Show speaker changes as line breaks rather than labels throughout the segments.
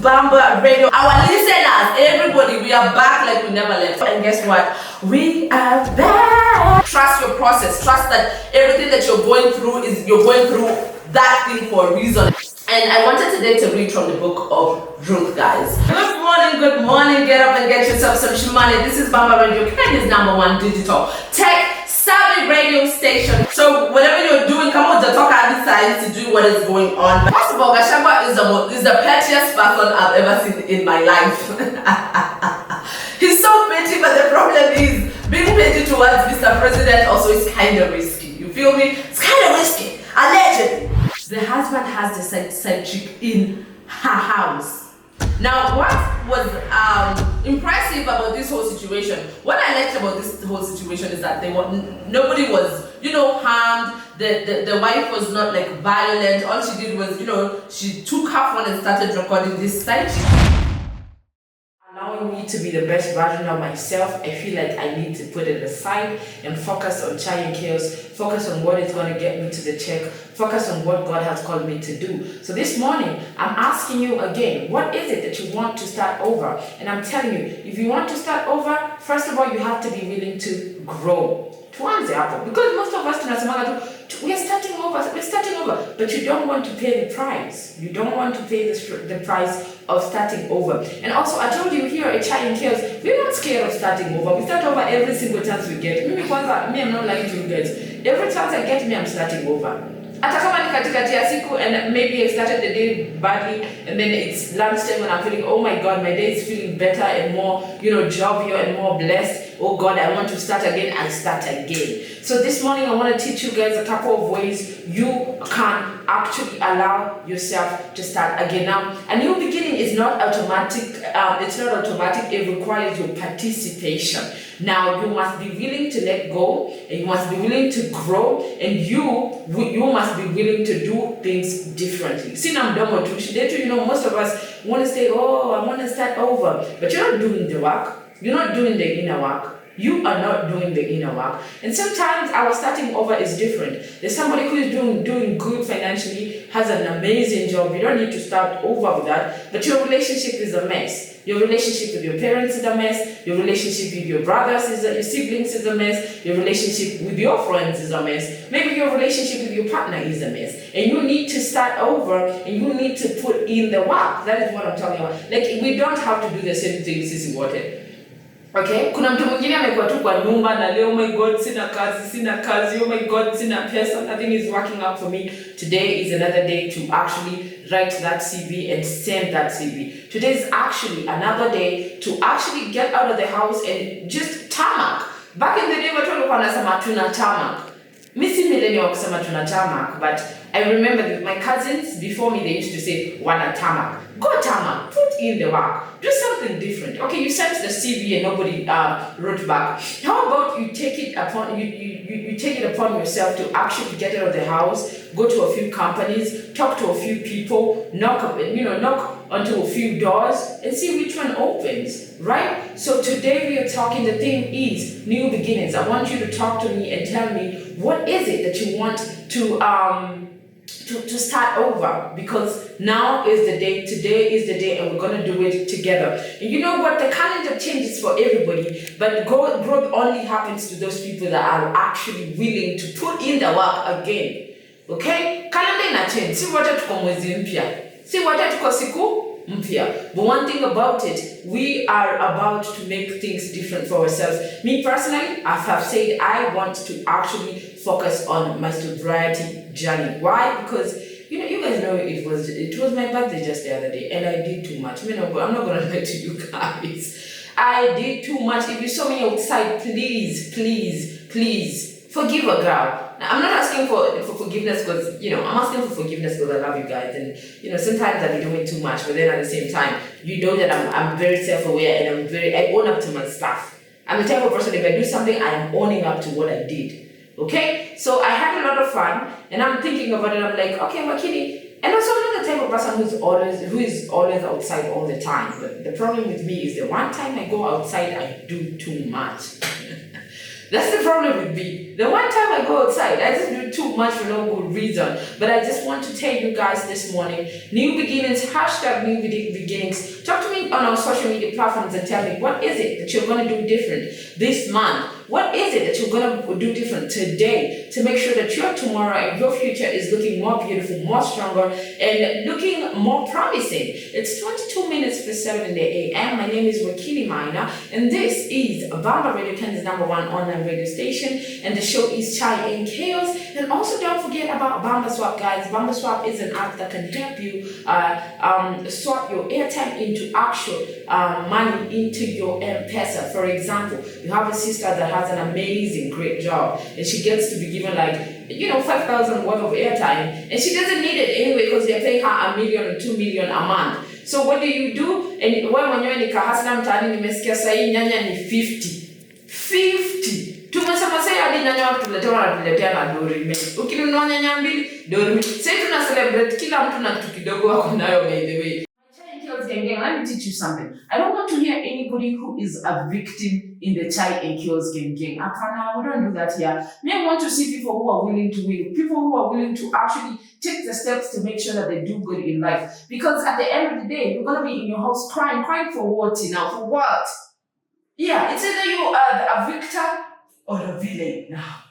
Bamba Radio. Our listeners, everybody, we are back like we never left. And guess what? We are back. Trust your process. Trust that everything that you're going through that thing for a reason. And I wanted today to read from the book of Ruth, guys. Good morning. Get up and get yourself some money. This is Bamba Radio, Kenya's #1 digital tech savvy radio station. So whatever you're doing, come on, the talker decides to do what is going on. First of all, Gachagua is the pettiest person I've ever seen in my life. He's so petty, but the problem is being petty towards Mr. President also is kind of risky. You feel me? It's kind of risky. Allegedly. The husband has the side chick in her house. Now, what was impressive about this whole situation, what I liked about this whole situation is that nobody was, harmed. The wife was not like violent. All she did was, she took her phone and started recording this side chick. Allowing me to be the best version of myself. I feel like I need to put it aside and focus on chai and chaos, focus on what is going to get me to the check, focus on what God has called me to do. So this morning, I'm asking you again, what is it that you want to start over? And I'm telling you, if you want to start over, first of all, you have to be willing to grow. Because most of us, we're starting over, but you don't want to pay the price. You don't want to pay the price of starting over. And also, I told you here at Chai and Chaos, we're not scared of starting over. We start over every single chance we get. I'm not lying to you guys. Every chance I get, I'm starting over. And maybe I started the day badly, and then it's lunchtime and I'm feeling, oh my God, my day is feeling better and more, jovial and more blessed. Oh God, I want to start again. I start again. So this morning I want to teach you guys a couple of ways you can actually allow yourself to start again. Now, a new beginning is not automatic. It's not automatic. It requires your participation. Now, you must be willing to let go, and you must be willing to grow, and you must be willing to do things differently. Most of us want to say, oh, I want to start over, but you're not doing the work. You're not doing the inner work. You are not doing the inner work. And sometimes our starting over is different. There's somebody who is doing good financially, has an amazing job. You don't need to start over with that. But your relationship is a mess. Your relationship with your parents is a mess. Your relationship with your brothers, your siblings is a mess. Your relationship with your friends is a mess. Maybe your relationship with your partner is a mess. And you need to start over, and you need to put in the work. That is what I'm talking about. Like, we don't have to do the same thing sisi wote. Okay, kuna mtu mwingine amekuwa tu kwa nyumba na leo, oh my God, sina kazi, oh my God, sina pesa, nothing is working out for me. Today is another day to actually write that CV and send that CV. Today is actually another day to actually get out of the house and just tarmac. Back in the day, watu walikuwa wanasema tuna tarmac. Mimi si millennial wa kusema tuna tarmac, but I remember that my cousins before me, they used to say wana tarmac. Go tarmac, put in the work, do something different. Okay, you sent the CV and nobody wrote back. How about you take it upon you take it upon yourself to actually get out of the house, go to a few companies, talk to a few people, knock onto a few doors and see which one opens, right? So today we are talking, the theme is new beginnings. I want you to talk to me and tell me, what is it that you want to start over, because now is the day, today is the day, and we're going to do it together. And you know what? The calendar changes for everybody, but growth only happens to those people that are actually willing to put in the work again. Okay? Calendar ina change. Si wote tuko mwezi mpya. Si wote tuko siku mpya. But one thing about it, we are about to make things different for ourselves. Me personally, I have said I want to actually focus on my sobriety journey. Why? Because you guys know it was my birthday just the other day, and I did too much. I'm not gonna lie to you guys. I did too much. If you saw me outside, please forgive a girl. Now, I'm not asking for forgiveness because I'm asking for forgiveness because I love you guys, and sometimes I be doing too much, but then at the same time, you know that I'm very self-aware, and I own up to my stuff. I'm the type of person, if I do something, I am owning up to what I did. Okay, so I had a lot of fun, and I'm thinking about it. I'm like, okay, Makini, and also I'm not the type of person who is always outside all the time. But the problem with me is that one time I go outside, I do too much. That's the problem with me. The one time I go outside, I just do too much for no good reason. But I just want to tell you guys this morning, new beginnings, hashtag new beginnings. Talk to me on our social media platforms and tell me what is it that you're going to do different this month? What is it that you're going to do different today to make sure that your tomorrow and your future is looking more beautiful, more stronger, and looking more promising? It's 22 minutes for 7 in the a.m. My name is Wakili Maina, and this is Bamba Radio, Kenya's #1 online radio station, and the show is Chai and Chaos. And also don't forget about Bamba Swap, guys. Bamba Swap is an app that can help you swap your airtime into actual money into your M-Pesa. For example, you have a sister that has an amazing, great job, and she gets to be given 5,000 worth of airtime, and she doesn't need it anyway because they're paying her $1 million or $2 million a month. So what do? And wewe mwenyewe ni kahasla mtaani, nimesikia sahii nyanya ni 50. Tumesema sasa hadi nyanya wanatuletea na dorime. Ukinunua nyanya 2 dorime. Sasa tuna celebrate kila mtu na kitu kidogo wako nayo, by the way. Let me teach you something. I don't want to hear anybody who is a victim in the Chai and Chaos gang. We don't do that here. I want to see people who are willing to win, people who are willing to actually take the steps to make sure that they do good in life. Because at the end of the day, you're going to be in your house crying for what now? For what? Yeah, it's either you are a victim or a villain now.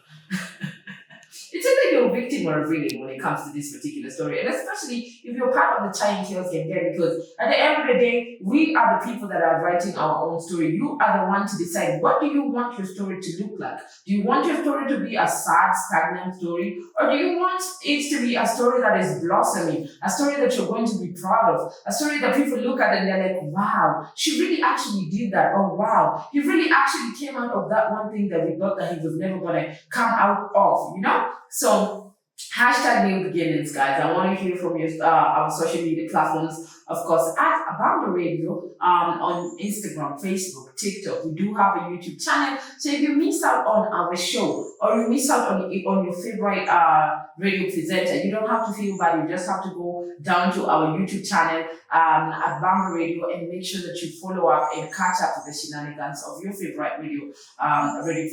It's either you're a victim or a villain when it comes to this particular story. And especially if you're part of the Chai and Chaos gang, because at the end of the day, we are the people that are writing our own story. You are the one to decide, what do you want your story to look like? Do you want your story to be a sad, stagnant story? Or do you want it to be a story that is blossoming? A story that you're going to be proud of? A story that people look at and they're like, wow, she really actually did that. Oh, wow. He really actually came out of that one thing that we thought that he was never going to come out of, So, hashtag new beginnings, guys. I want to hear from your our social media platforms. Of course, at Bamba Radio, on Instagram, Facebook, TikTok. We do have a YouTube channel. So if you miss out on our show or you miss out on your favorite radio presenter, you don't have to feel bad. You just have to go down to our YouTube channel at Bamba Radio and make sure that you follow up and catch up with the shenanigans of your favorite radio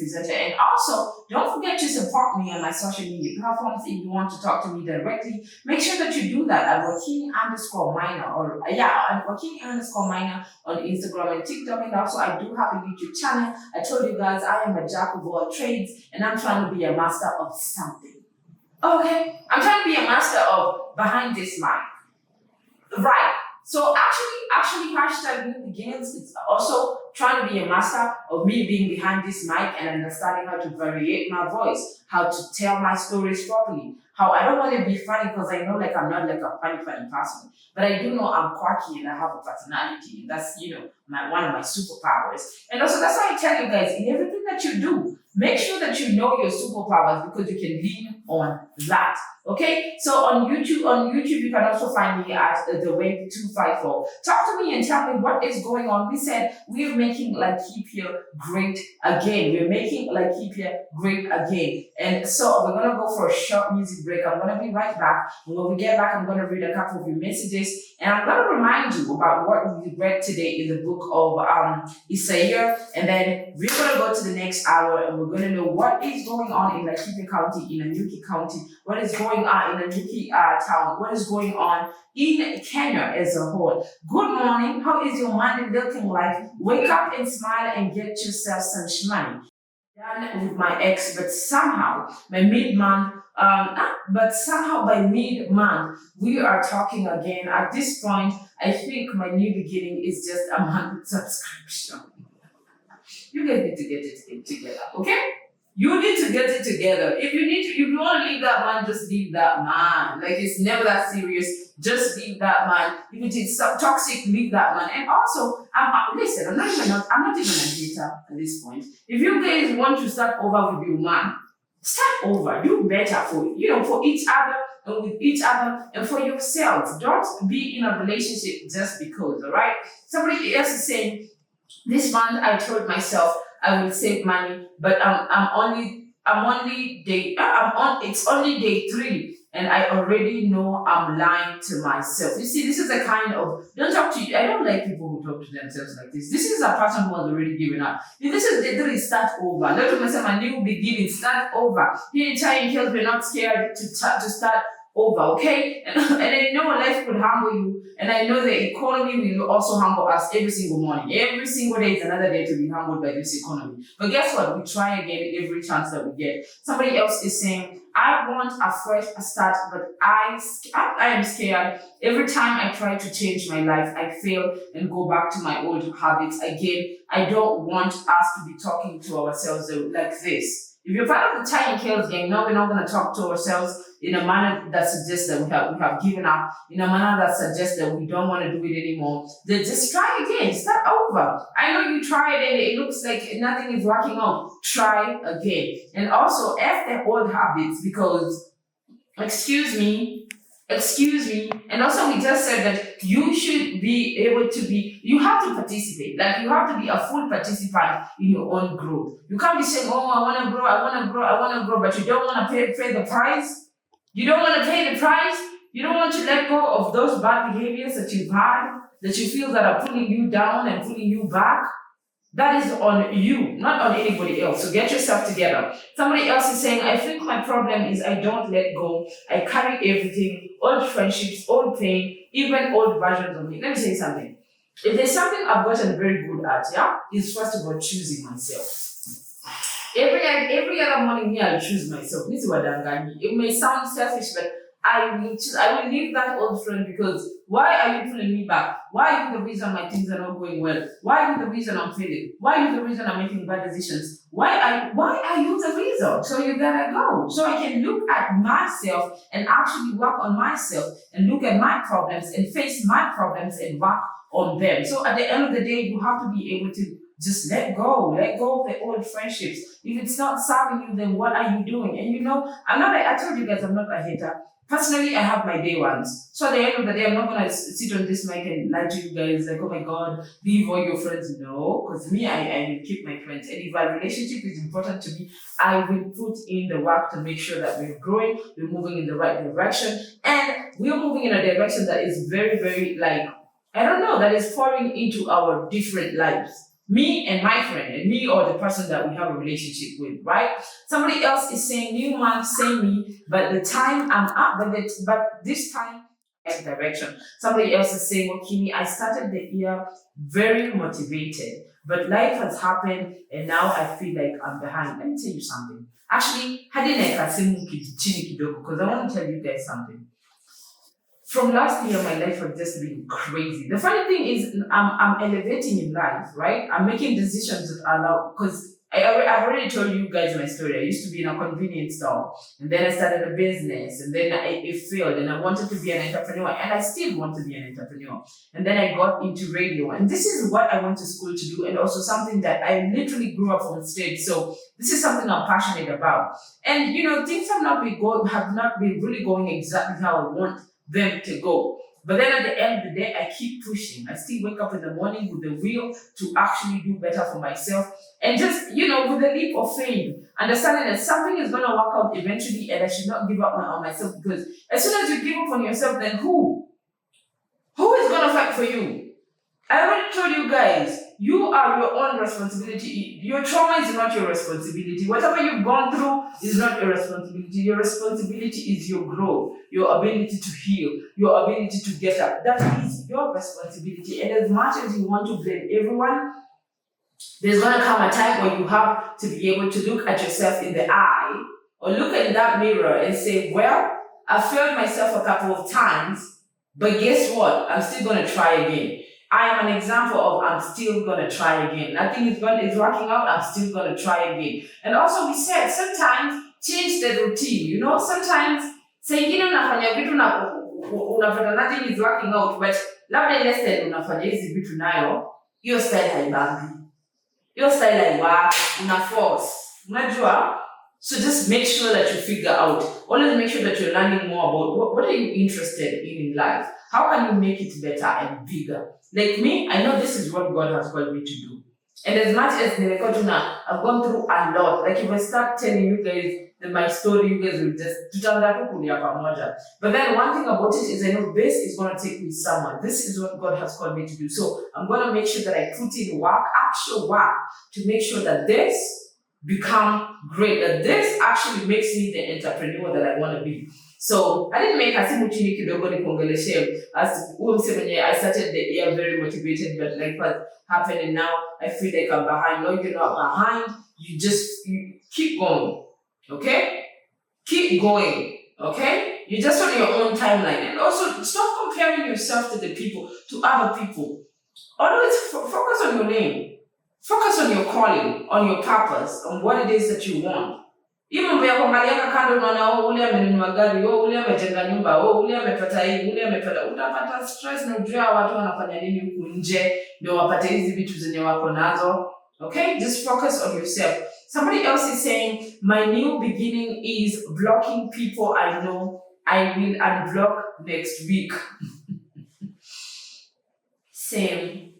presenter. And also, don't forget to support me on my social media platforms. If you want to talk to me directly, make sure that you do that at Wakili_Maina Wakili_Maina on Instagram and TikTok. And also, I do have a YouTube channel. I told you guys I am a jack of all trades, and I'm trying to be a master of something. Okay? I'm trying to be a master of behind this mic. Right. So actually, hashtag new beginnings. It's also trying to be a master of me being behind this mic and understanding how to variate my voice, how to tell my stories properly. How I don't want to be funny because I know I'm not a funny person, but I do know I'm quirky and I have a personality. And that's one of my superpowers. And also that's why I tell you guys, in everything that you do, make sure that you know your superpowers because you can lean on that. Okay? So on YouTube you can also find me at The Wave 254. Talk to me and tell me what is going on. We said we're making Laikipia great again. We're making Laikipia great again. And so we're gonna go for a short music break. I'm gonna be right back. And when we get back, I'm gonna read a couple of your messages. And I'm gonna remind you about what we read today in the book of Isaiah. And then we're gonna go to the next hour and we're gonna know what is going on in Laikipia County, in Nanyuki County, what is going on in Nanyuki town, what is going on in Kenya as a whole. Good morning. How is your Monday looking like? Wake up and smile and get yourself some shmoney. Done with my ex, but somehow by mid-month, by mid-month, we are talking again. At this point, I think my new beginning is just 100 subscription. You guys need to get it together, okay? You need to get it together. If you want to leave that man, just leave that man. It's never that serious. Just leave that man. If it is toxic, leave that man. And also, listen, I'm not even a hater at this point. If you guys want to start over with your man, start over. Do better for each other and with each other and for yourselves. Don't be in a relationship just because, all right? Somebody else is saying, this month I told myself I will save money, but it's only day 3 and I already know I'm lying to myself. You see, this is a kind of, don't talk to you. I don't like people who talk to themselves like this. This is a person who has already given up. If this is literally start over. Let me say a new beginning, start over. Here in China Hills, we're not scared to start over, okay? And I know life could humble you, and I know the economy will also humble us every single morning. Every single day is another day to be humbled by this economy. But guess what? We try again every chance that we get. Somebody else is saying, I want a fresh start, but I am scared. Every time I try to change my life, I fail and go back to my old habits again. I don't want us to be talking to ourselves like this. If you're part of the China Kills gang, no, we're not going to talk to ourselves in a manner that suggests that we have given up, in a manner that suggests that we don't want to do it anymore. Then just try again, start over. I know you tried and it looks like nothing is working out. Try again. And also, F the old habits, because, excuse me, and also we just said that you should be able to you have to participate. Like, you have to be a full participant in your own growth. You can't be saying, oh, I want to grow, but you don't want to pay the price. You don't want to pay the price. You don't want to let go of those bad behaviors that you've had, that you feel that are pulling you down and pulling you back. That is on you, not on anybody else. So get yourself together. Somebody else is saying, I think my problem is I don't let go. I carry everything, old friendships, old pain, even old versions of me. Let me say something. If there's something I've gotten very good at, is first of all choosing myself. Every other morning, me, I choose myself. It may sound selfish, but I will leave that old friend, because why are you pulling me back? Why are you the reason my things are not going well? Why are you the reason I'm failing? Why are you the reason I'm making bad decisions? Why are you the reason? So you gotta go. So I can look at myself and actually work on myself and look at my problems and face my problems and work on them. So at the end of the day, you have to be able to just let go of the old friendships. If it's not serving you, then what are you doing? And I told you guys, I'm not a hater. Personally, I have my day ones. So at the end of the day, I'm not going to sit on this mic and lie to you guys like, oh my God, leave all your friends. No, because me, I will keep my friends. And if a relationship is important to me, I will put in the work to make sure that we're growing, we're moving in the right direction, and we're moving in a direction that is very, very, that is pouring into our different lives. Me and my friend, and me or the person that we have a relationship with, right? Somebody else is saying, new month, same me, but the time I'm up, but this time, direction. Somebody else is saying, well, Kimi, I started the year very motivated, but life has happened, and now I feel like I'm behind. Let me tell you something. Actually, because I want to tell you guys something. From last year, my life has just been crazy. The funny thing is, I'm elevating in life, right? I'm making decisions that allow, because I've already told you guys my story. I used to be in a convenience store, and then I started a business, and then it failed, and I wanted to be an entrepreneur, and I still want to be an entrepreneur. And then I got into radio, and this is what I went to school to do, and also something that I literally grew up on stage. So this is something I'm passionate about. And things have not been really going exactly how I want them to go. But then at the end of the day, I keep pushing. I still wake up in the morning with the will to actually do better for myself. And just, with a leap of faith, understanding that something is going to work out eventually, and I should not give up on myself, because as soon as you give up on yourself, then who? Who is going to fight for you? I already told you guys, you are your own responsibility. Your trauma is not your responsibility. Whatever you've gone through is not your responsibility. Your responsibility is your growth, your ability to heal, your ability to get up. That is your responsibility. And as much as you want to blame everyone, there's going to come a time where you have to be able to look at yourself in the eye, or look in that mirror and say, well, I failed myself a couple of times, but guess what? I'm still going to try again. I am an example of I'm still going to try again. Nothing is working out, I'm still going to try again. And also we said, sometimes change the routine. Sometimes saying unafanya vitu unapata nothing is working out, but labda ile style unafanya hizi vitu nayo, hiyo style haibambi. Hiyo style haiwa, una force. Unajua? So just make sure that you figure out. Always make sure that you're learning more about what are you interested in life. How can you make it better and bigger? Like me, I know this is what God has called me to do. And as much as I've gone through a lot. Like if I start telling you guys my story, you guys will just tutaanza tu kulia pamoja. But then one thing about it is I know this is going to take me somewhere. This is what God has called me to do. So I'm going to make sure that I put in work, actual work, to make sure that this become great, that this actually makes me the entrepreneur that I want to be. So I didn't make a simu chini kidogo nikuongeleshe as I started the year very motivated, but like what's happening now, I feel like I'm behind. No, you're not behind. You keep going. Okay? Keep going. Okay? You're just on your own timeline. And also stop comparing yourself to the people, to other people. Always focus on your name. Focus on your calling, on your purpose, on what it is that you want. Even vya kuangaliana kando unaona ule amenunua gari, ule amejenga nyumba, ule amepata hii, ule amepata, utapata stress na ujua watu wanafanya nini huku nje ndio wapate hizi vitu zenye wako nazo. Okay? Just focus on yourself. Somebody else is saying, my new beginning is blocking people I know I will unblock next week. Same.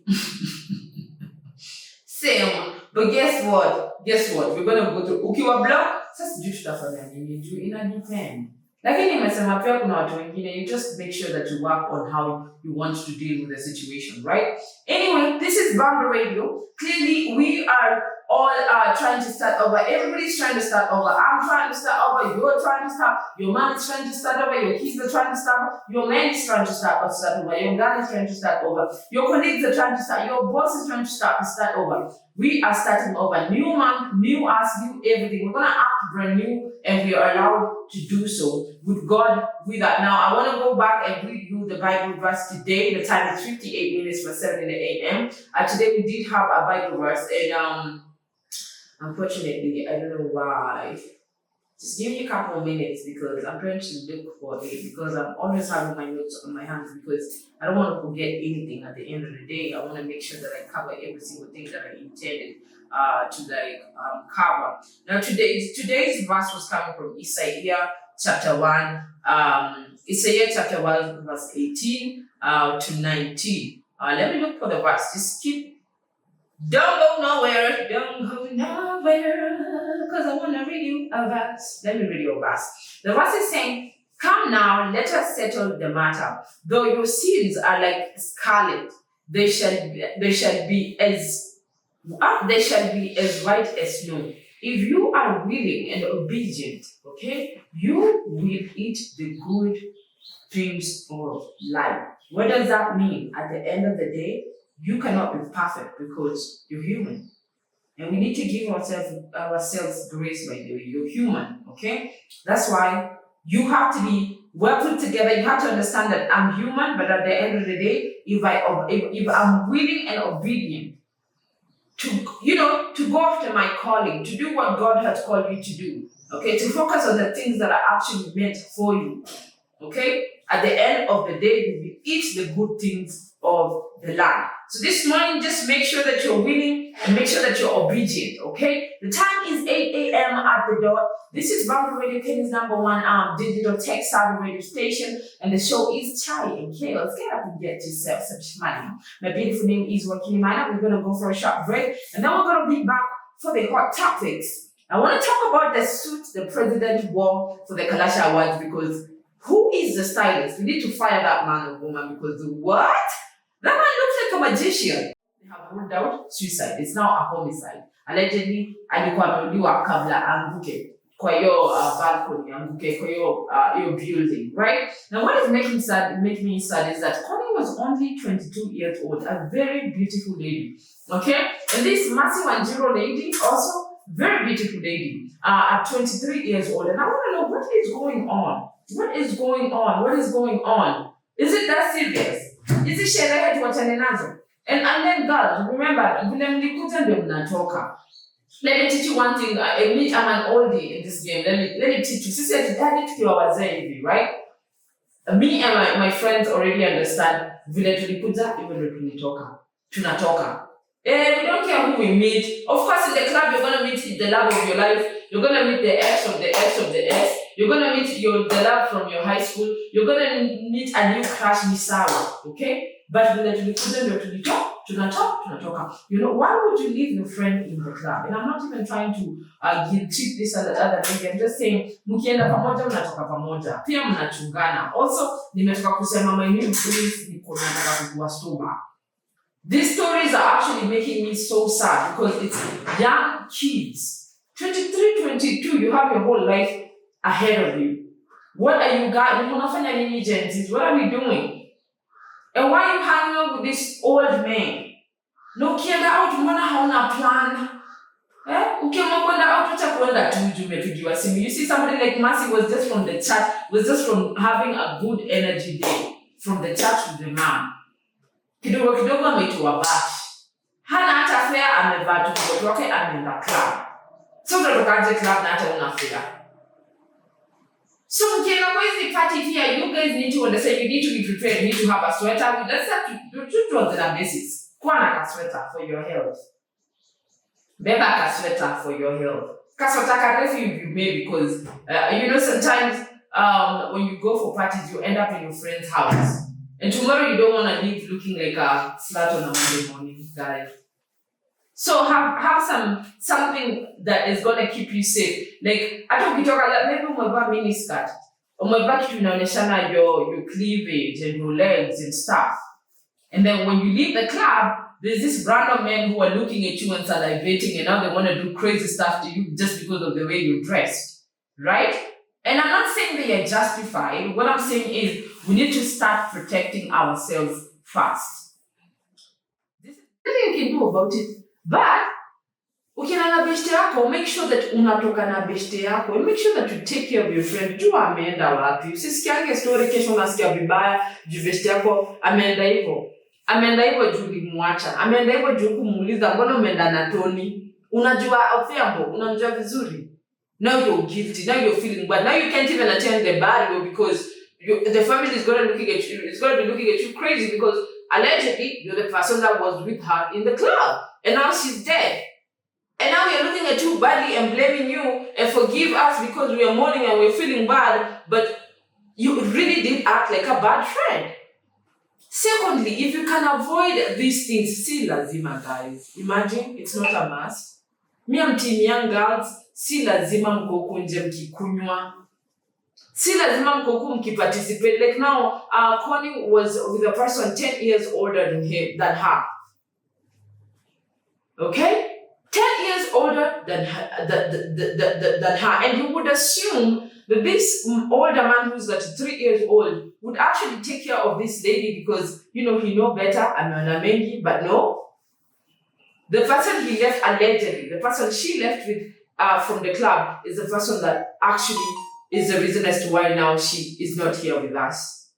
Same. But guess what? We're going to go through. Ukiwa block, sasa sijui tutafanya nini juu ina depend. Lakini nimesema pia kuna watu wengine, you just make sure that you work on how you want to deal with the situation, right? Anyway, this is Bamba Radio. Clearly, we are all trying to start over. Everybody's trying to start over. I'm trying to start over. You're trying to start. Your mom is trying to start over. Your kids are trying to start over. Your man is trying to start over. Your girl is trying to start over. Your colleagues are trying to start. Your boss is trying to start over. We are starting over. New month, new us, new everything. We're going to act brand new, and we are allowed to do so with God with that. Now, I want to go back and read you the Bible verse today. The time is 58 minutes for 7 a.m. Today we did have a Bible verse, and unfortunately, I don't know why. Just give me a couple of minutes because I'm trying to look for it, because I'm always having my notes on my hands because I don't want to forget anything at the end of the day. I want to make sure that I cover every single thing that I intended to cover. Now today's verse was coming from Isaiah chapter 1, Isaiah chapter 1 verse 18 to 19. Let me look for the verse. Just don't go nowhere, because I want to read you a verse. Let me read you a verse. The verse is saying, come now, let us settle the matter. Though your sins are like scarlet, they shall be as white as snow. If you are willing and obedient, okay, you will eat the good things of life. What does that mean? At the end of the day, you cannot be perfect because you're human. And we need to give ourselves grace, by the way. You're human, okay? That's why you have to be well put together. You have to understand that I'm human, but at the end of the day, if I'm willing and obedient to go after my calling, to do what God has called you to do, okay? To focus on the things that are actually meant for you, okay? At the end of the day, you will eat the good things of the land. So this morning, just make sure that you're willing and make sure that you're obedient, okay? The time is 8 a.m. at the dot. This is Bamba Radio, Kenya's #1 digital tech savvy radio station, and the show is Chai and Chaos. Get up and get yourself some money. My beautiful name is Wakili Maina. We're going to go for a short break, and then we're going to be back for the hot topics. I want to talk about the suit the president wore for the Kalasha Awards, because who is the stylist? We need to fire that man or woman, because what? That man looks like a magician. They have ruled out suicide. It's now a homicide. Allegedly, alikuwa ameuliwa kabla anguke kwa hiyo balcony, anguke kwa hiyo building, right? Now, what is making me sad is that Connie was only 22 years old, a very beautiful lady, okay? And this Mercy Wanjiru lady, also very beautiful lady, at 23 years old. And I want to know, what is going on? What is going on? What is going on? Is it that serious? Is it sherehe tuwachane nazo? And then girls, remember, vile mlikuja ndio mnatoka. Let me teach you one thing. I'm an oldie in this game. Let me teach you. Sisi hatutaki tukiwa wazee hivi, right? Me and my friends already understand. Vile tulikuja, even though tulitoka. Tunatoka. We don't care who we meet. Of course, in the club, you're going to meet the love of your life. You're going to meet the ex of the ex of the ex. You're going to meet the love from your high school. You're going to meet a new crush, Misawa. Okay? But vile tulikuja ndio tulitoka. tunatoka. Why would you leave your friend in the club? And I'm not even trying to guilt-trip this other thing. I'm just saying, mkienda pamoja, mnatoka pamoja. Pia mnachungana. Also, nimetoka kusema my new place niko nataka kukua stoba. These stories are actually making me so sad because it's young kids. 23, 22, you have your whole life ahead of you. What are you guys? Unafanya nini gents? What are we doing? And why are you hanging out with this old man? No ukienda out mbona hauna plan? Ukiamua kwenda out acha kwenda tu umepigiwa simu. You see somebody like Mercy was just from the church, was just from having a good energy day from the church with the man. Kidogo ameitwa bash. Hana hata fare amevaa tu kwa wake ameenda club. So utatokaje club na hata una fare? So mkienda kwa hizi party pia, you guys need to understand, you need to be prepared, you need to have a sweater. Let's have to do on the basis. Kuwa na ka sweater for your health. Beba ka sweater for your health. Ka sweater karefu you may because sometimes when you go for parties you end up in your friend's house. And tomorrow you don't want to leave looking like a slut on a Monday morning, guys. So have something that is gonna keep you safe. Like hata ukitoka maybe umevaa mini skirt, umevaa kitu inaonyeshana your cleavage and your legs and stuff. And then when you leave the club, there's this random men who are looking at you and salivating, and now they want to do crazy stuff to you just because of the way you're dressed, right? And I'm not saying they are justified. What I'm saying is we need to start protecting ourselves first. This is nothing you can do about it. But ukienda na beshte yako, make sure that unatoka na beshte yako, and make sure that you take care of your friend. Jua ameenda wapi. Usisikiange story kesho unasikia vibaya juu beshte yako ameenda hivyo. Ameenda hivyo juu ulimwacha. Ameenda hivyo juu kumuuliza mbona umeenda na Tony? Unajua Othiambo, unamjua vizuri. Now you're guilty. Now you're feeling bad. Now you can't even attend the burial because the family is going to be looking at you crazy because allegedly you're the person that was with her in the club. And now she's dead. And now we're looking at you badly and blaming you and forgive us because we are mourning and we're feeling bad. But you really did act like a bad friend. Secondly, if you can avoid these things, si lazima, guys. Imagine, it's not a must. Me, I'm team young girls. Si lazima mko nje mkikunywa. Si lazima mko mkiparticipate. Like now, Connie was with a person 10 years older than her. Okay? 10 years older than her. And you would assume that this older man who's 33 years old would actually take care of this lady because, he know better, ameona mengi, but no. The person he left allegedly, the person she left with from the club is the person that actually is the reason as to why now she is not here with us.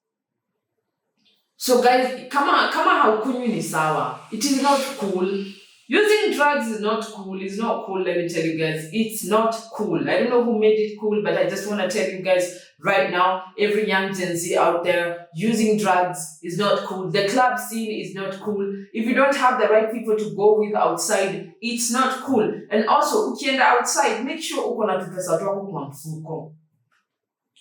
So guys, kama haukunywi ni sawa. It is not cool. Using drugs is not cool. It's not cool, let me tell you guys. It's not cool. I don't know who made it cool, but I just want to tell you guys right now, every young Gen Z out there, using drugs is not cool. The club scene is not cool. If you don't have the right people to go with outside, it's not cool. And also, ukienda outside, make sure uko na tupesa twako kwa mfuko.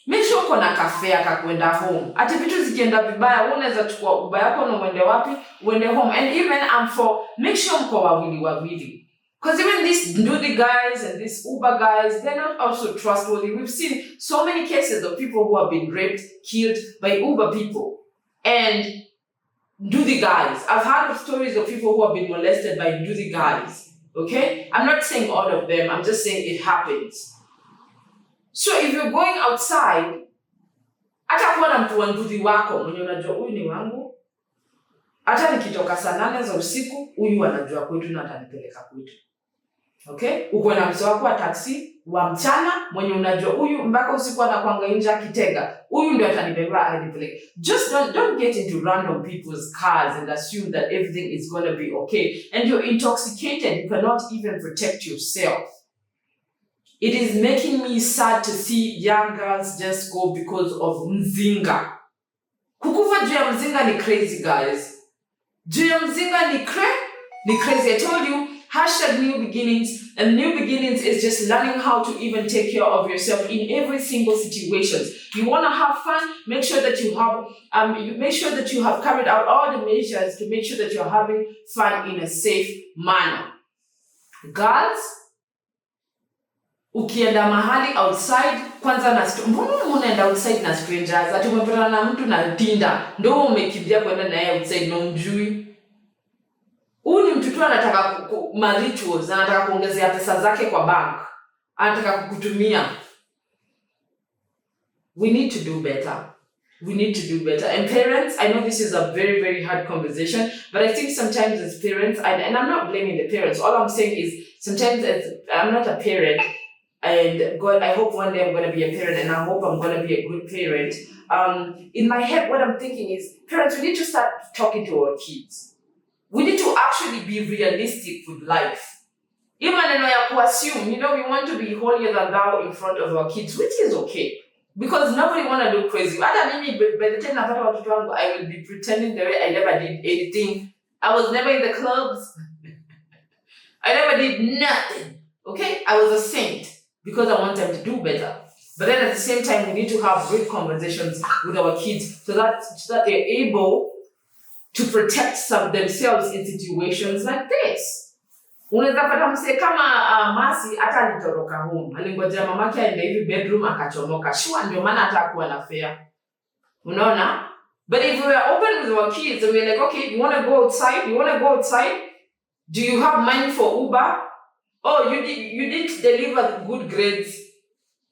Make sure uko na kafea kakwenda home. Ati vitu zikienda vibaya, unaweza chukua Uber yako na uende wapi? Uende home. And even I'm for, make sure mko wawili. Because even these Ndudi guys and these Uber guys, they're not also trustworthy. We've seen so many cases of people who have been raped, killed by Uber people. And Ndudi guys. I've heard of stories of people who have been molested by Ndudi guys. Okay? I'm not saying all of them. I'm just saying it happens. So if you're going outside, hata kuwa na mtu wa Ndudi wako, mwenye unajua huyu ni wangu. Hata nikitoka saa 8 za usiku, huyu anajua kwetu na atanipeleka kwetu. Okay? Uko na mzee wako wa taxi wa mchana, mwenye unajua huyu mpaka usiku anakuanga nje akitega. Huyu ndio atanibeba anipeleke. Just don't get into random people's cars and assume that everything is going to be okay. And you're intoxicated, you cannot even protect yourself. It is making me sad to see young girls just go because of mzinga. Kukufa juu ya mzinga ni crazy, guys. Juu ya mzinga ni crazy. I told you, Hashtag new beginnings. And new beginnings is just learning how to even take care of yourself in every single situation. You want to have fun, make sure that you have carried out all the measures to make sure that you're having fun in a safe manner. Girls, ukienda mahali outside kwanza mbona unaenda outside na strangers? Ati umepatana na mtu na Tinder ndio umekimbia kwenda naye outside na umjui. Huyu ni mtu tu anataka rituals, anataka kuongezea pesa zake kwa bank, anataka kukutumia. We need to do better. We need to do better. And parents, I know this is a very, very hard conversation, but I think sometimes as parents, and I'm not blaming the parents, all I'm saying is sometimes I'm not a parent, and God, I hope one day I'm going to be a parent, and I hope I'm going to be a good parent. In my head, what I'm thinking is, parents, we need to start talking to our kids. We need to actually be realistic with life. Even to assume, we want to be holier than thou in front of our kids, which is okay. Because nobody want to look crazy. By the time I will be pretending that I never did anything. I was never in the clubs. I never did nothing. Okay? I was a saint because I want them to do better. But then at the same time, we need to have great conversations with our kids so that they're able to protect themselves in situations like this. Unaweza pata mse kama Masi hata alitoroka home. Alingojea mamake aende hivi bedroom akachomoka. Sure ndio maana hatakuwa na fare. Unaona? But if we are open with our kids and we're like, okay, you want to go outside? Do you have money for Uber? Oh, you didn't deliver good grades.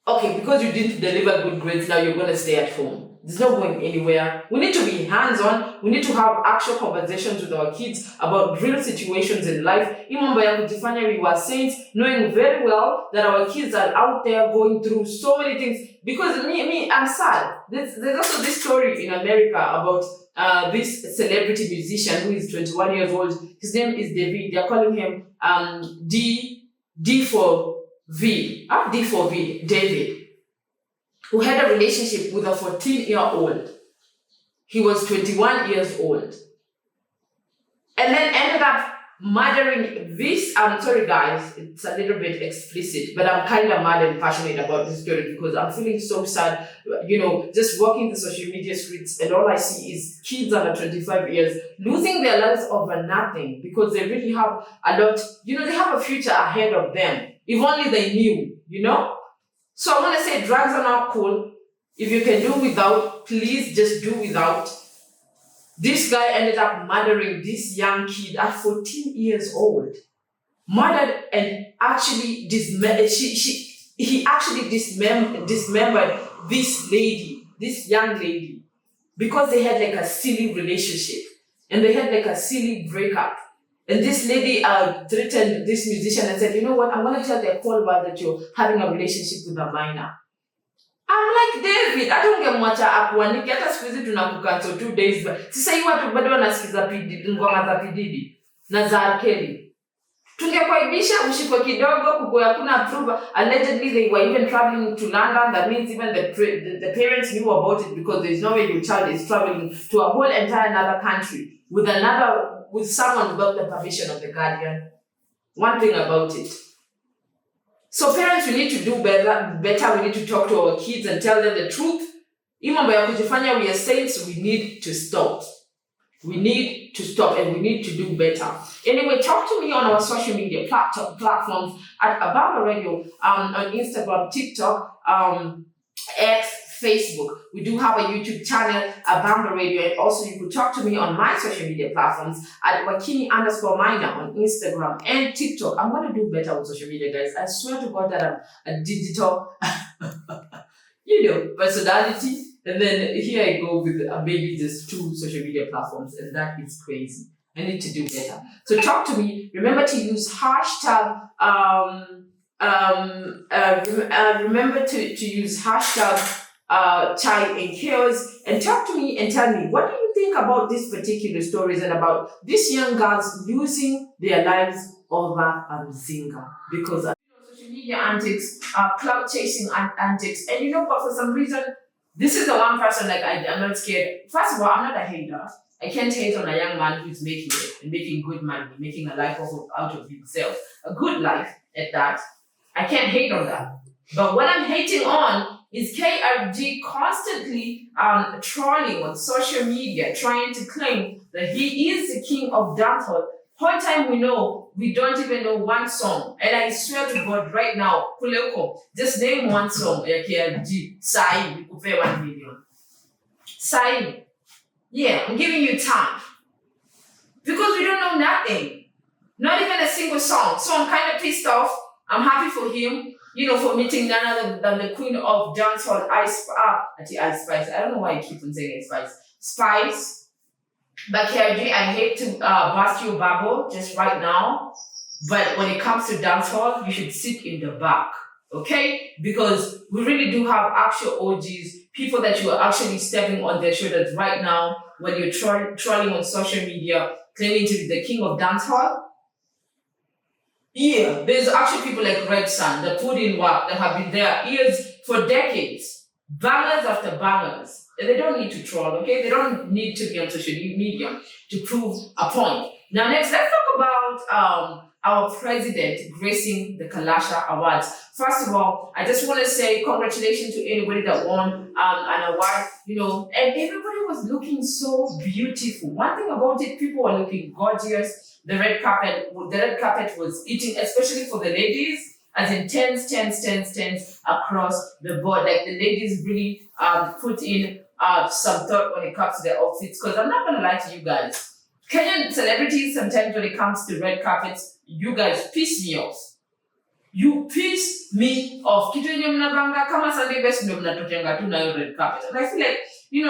Okay, because you didn't deliver good grades, now you're going to stay at home. There's no going anywhere. We need to be hands-on. We need to have actual conversations with our kids about real situations in life. We were saints, knowing very well that our kids are out there going through so many things. Because me, I'm sad. There's also this story in America about this celebrity musician who is 21 years old. His name is David. They're calling him D4V, David, who had a relationship with a 14-year-old. He was 21 years old. And then ended up murdering this. I'm sorry guys, it's a little bit explicit, but I'm kind of mad and passionate about this story because I'm feeling so sad, just walking the social media streets and all I see is kids under 25 years losing their lives over nothing because they really have a lot, they have a future ahead of them. If only they knew, So I want to say drugs are not cool. If you can do without, please just do without. This guy ended up murdering this young kid at 14 years old. Murdered and actually dismembered this young lady, because they had like a silly relationship and they had like a silly breakup. And this lady threatened this musician and said, you know what, I'm going to tell the whole world that you're having a relationship with a minor. I'm like, David, I don't get much akuaniki, hata siku hizi tunakucancel 2 days. Sasa hii watu bado wanasikiza ngoma za P. na za R. Kelly. Tungekuaibisha ushikwe kidogo kuko hakuna approval. Allegedly they were even traveling to London. That means even the parents knew about it because there's no way your child is traveling to a whole entire another country with someone without the permission of the guardian. One thing about it. So parents, we need to do better. We need to talk to our kids and tell them the truth. Imambo ya kujifanya we are saints, we need to stop. We need to stop and we need to do better. Anyway, talk to me on our social media platforms at Abamba Radio, on Instagram, TikTok, X, Facebook. We do have a YouTube channel, Abamba Radio, and also you could talk to me on my social media platforms at Wakini_Minor on Instagram and TikTok. I'm going to do better with social media, guys. I swear to God that I'm a digital, personality. And then here I go with maybe just 2 social media platforms, and that is crazy. I need to do better. So talk to me. Remember to use hashtag. Remember to use hashtag Chai and Chaos, and talk to me and tell me, what do you think about these particular stories and about these young girls losing their lives over a Mzinga because social media antics, clout chasing antics, and but for some reason. This is the one person I'm not scared. First of all, I'm not a hater. I can't hate on a young man who's making it and making good money, making a life out of himself, a good life at that. I can't hate on that. But what I'm hating on is KRG constantly trolling on social media, trying to claim that he is the king of dancehall. Whole time we don't even know one song. And I swear to God, right now, Kuleko, just name one song, KRG, Sai, we could pay 1 million. Sai, yeah, I'm giving you time. Because we don't know nothing. Not even a single song. So I'm kind of pissed off. I'm happy for him, for meeting none other than the queen of dancehall, Ice Spice. I don't know why I keep on saying Ice Spice. Spice. But KRG, I hate to burst your bubble just right now. But when it comes to dancehall, you should sit in the back, okay? Because we really do have actual OGs, people that you are actually stepping on their shoulders right now when you're trolling on social media, claiming to be the king of dancehall. Yeah, there's actually people like Red Sun that put in work, that have been there years for decades, bangers after bangers. And they don't need to troll, okay? They don't need to be on social media to prove a point. Now next, let's talk about our president gracing the Kalasha Awards. First of all, I just want to say congratulations to anybody that won an award, and everybody was looking so beautiful. One thing about it, people were looking gorgeous. The red carpet was eating, especially for the ladies, as in tens across the board. Like the ladies really put in some thought when it comes to their outfits. Because I'm not going to lie to you guys. Kenyan celebrities, sometimes when it comes to red carpets, you guys piss me off. You piss me off. Kitu yenye mnavanga kama Sunday best ndio mnatokenga tu na hiyo red carpet. And I feel like,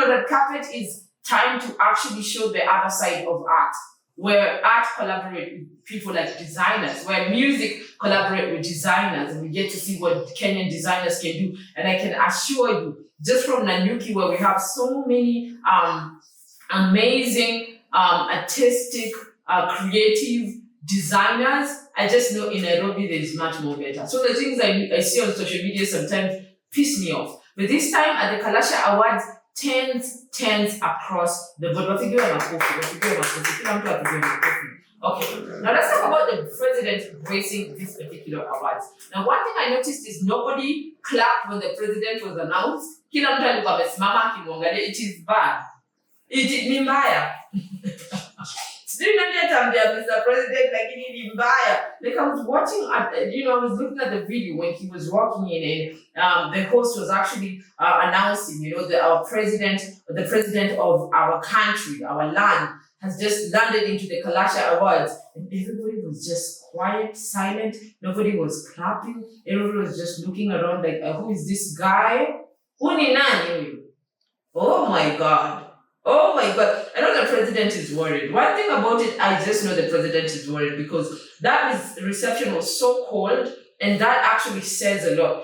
red carpet is time to actually show the other side of art, where art collaborate with people like designers, where music collaborate with designers, and we get to see what Kenyan designers can do. And I can assure you, just from Nanyuki, where we have so many amazing, artistic, creative designers, I just know in Nairobi there is much more better. So the things I see on social media sometimes piss me off. But this time at the Kalasha Awards, tens across the board. Okay, now let's talk about the president gracing this particular awards. Now, one thing I noticed is nobody clapped when the president was announced. Kila mtu alikuwa amesimama akimwangalia. It is bad. Ni mbaya. Sijui nani atambia Mr. President lakini ni mbaya. Like I was watching I was looking at the video when he was walking in and the host was actually announcing, the president of our country, our land, has just landed into the Kalasha Awards, and everybody was just quiet, silent. Nobody was clapping. Everybody was just looking around like, who is this guy? Uni nani? Oh my God. Oh my God. I know the president is worried. One thing about it, I just know the president is worried because that reception was so cold, and that actually says a lot.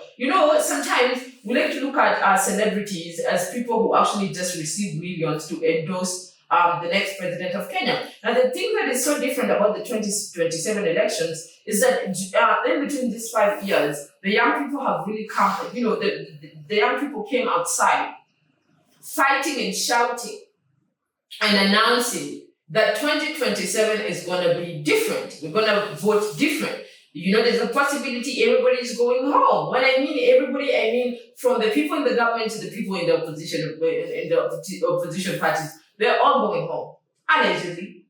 Sometimes we like to look at our celebrities as people who actually just receive millions to endorse the next president of Kenya. Now, the thing that is so different about the 2027 elections is that in between these 5 years, the young people have really come, the young people came outside fighting and shouting and announcing that 2027 is going to be different. We're going to vote different. There's a possibility everybody is going home. When I mean everybody, I mean from the people in the government to the people in the opposition parties. They're all going home. Allegedly.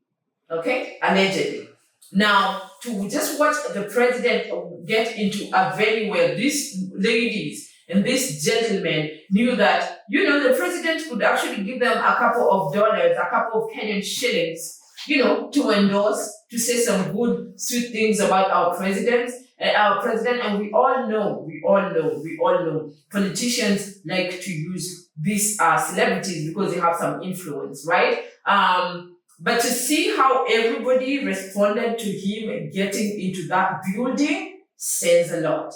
Okay? Allegedly. Now, to just watch the president get into a venue where these ladies and these gentlemen knew that, the president could actually give them a couple of dollars, a couple of Kenyan shillings, to endorse, to say some good, sweet things about our president. And we all know, politicians like to use these celebrities because they have some influence, right? But to see how everybody responded to him getting into that building says a lot.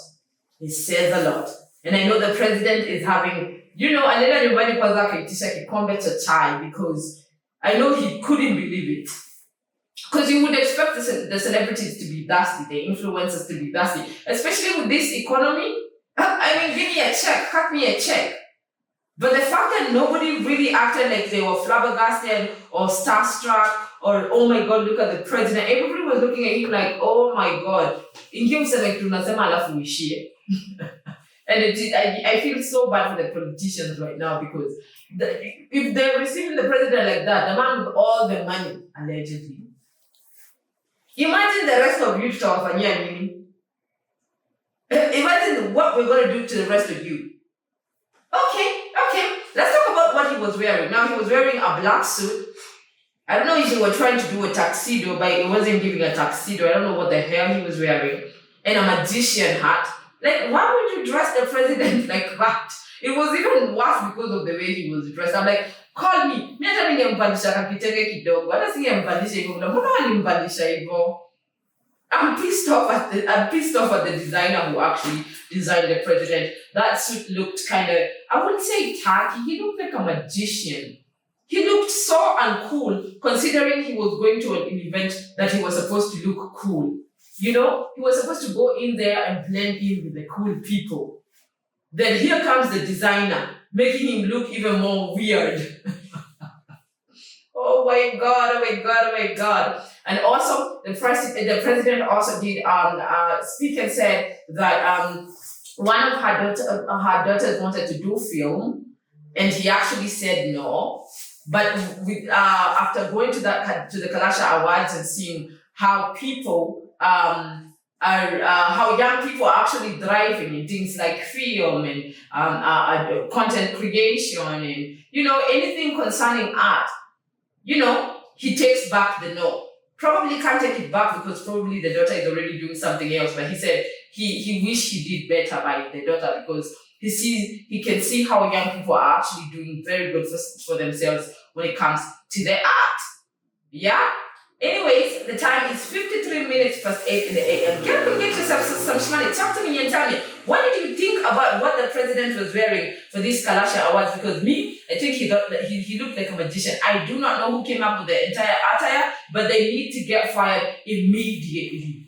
It says a lot. And I know the president is having, anaenda nyumbani kwanza akaitisha kikombe cha chai because I know he couldn't believe it. Because you would expect the celebrities to be thirsty, the influencers to be thirsty, especially with this economy. Give me a check, cut me a check. But the fact that nobody really acted like they were flabbergasted or starstruck or oh my god, look at the president. Everybody was looking at him like, oh my god. Ingia useme tunasema alafu uishie. And I feel so bad for the politicians right now because if they're receiving the president like that, the man with all the money, allegedly. Imagine the rest of you tutawafanyia nini? Imagine what we're going to do to the rest of you. Okay. Let's talk about what he was wearing. Now, he was wearing a black suit. I don't know if they were trying to do a tuxedo, but it wasn't giving a tuxedo. I don't know what the hell he was wearing. And a magician hat. Like, why would you dress the president like that? It was even worse because of the way he was dressed. I'm like, call me. Mi hata ningembadilisha kakitenge kidogo. Hata singembadilisha hivyo. Mbona walimbadilisha hivyo? I'm pissed off at the designer who actually designed the president. That suit looked kind of, I wouldn't say tacky. He looked like a magician. He looked so uncool considering he was going to an event that he was supposed to look cool. You know, he was supposed to go in there and blend in with the cool people. Then here comes the designer, making him look even more weird. Oh my God. And also, the president also did speak and said that one of her daughters wanted to do film, and he actually said no. But with after going to the Kalasha Awards and seeing how people how young people are actually thriving in things like film and content creation and anything concerning art, he takes back the no. Probably can't take it back because probably the daughter is already doing something else. But he said he wished he did better by the daughter because he can see how young people are actually doing very good for themselves when it comes to their art. Yeah? Anyways, the time is 53 minutes past 8 in the a.m. Get up and get yourself some money. Talk to me and tell me, what did you think about what the president was wearing for these Kalasha Awards? Because me, I think he looked like a magician. I do not know who came up with the entire attire, but they need to get fired immediately.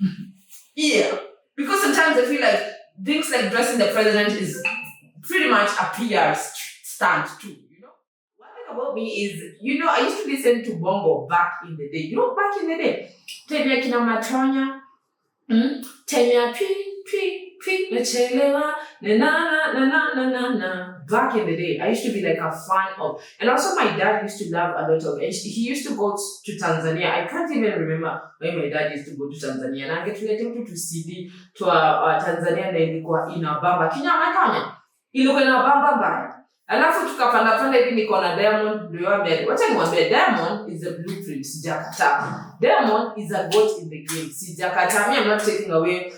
Yeah. Because sometimes I feel like things like dressing the president is pretty much a PR stunt too. About me is, I used to listen to bongo back in the day. Back in the day. Temia kina matonya. Temia pi, mechelewa, na. Back in the day, I used to be like a fan of, and also my dad used to love a lot of, and he used to go to Tanzania. I can't even remember when my dad used to go to Tanzania. Na angetuleta mtu to CD to Tanzania na ilikuwa inabamba. Kina matonya. Ilikuwa inabamba mbaya. Alafu tukapanda hivi niko na Diamond ndio wacha niwaambie Diamond is a blueprint sijakataa. Diamond is a goat in the game. Sijakataa. I'm not taking away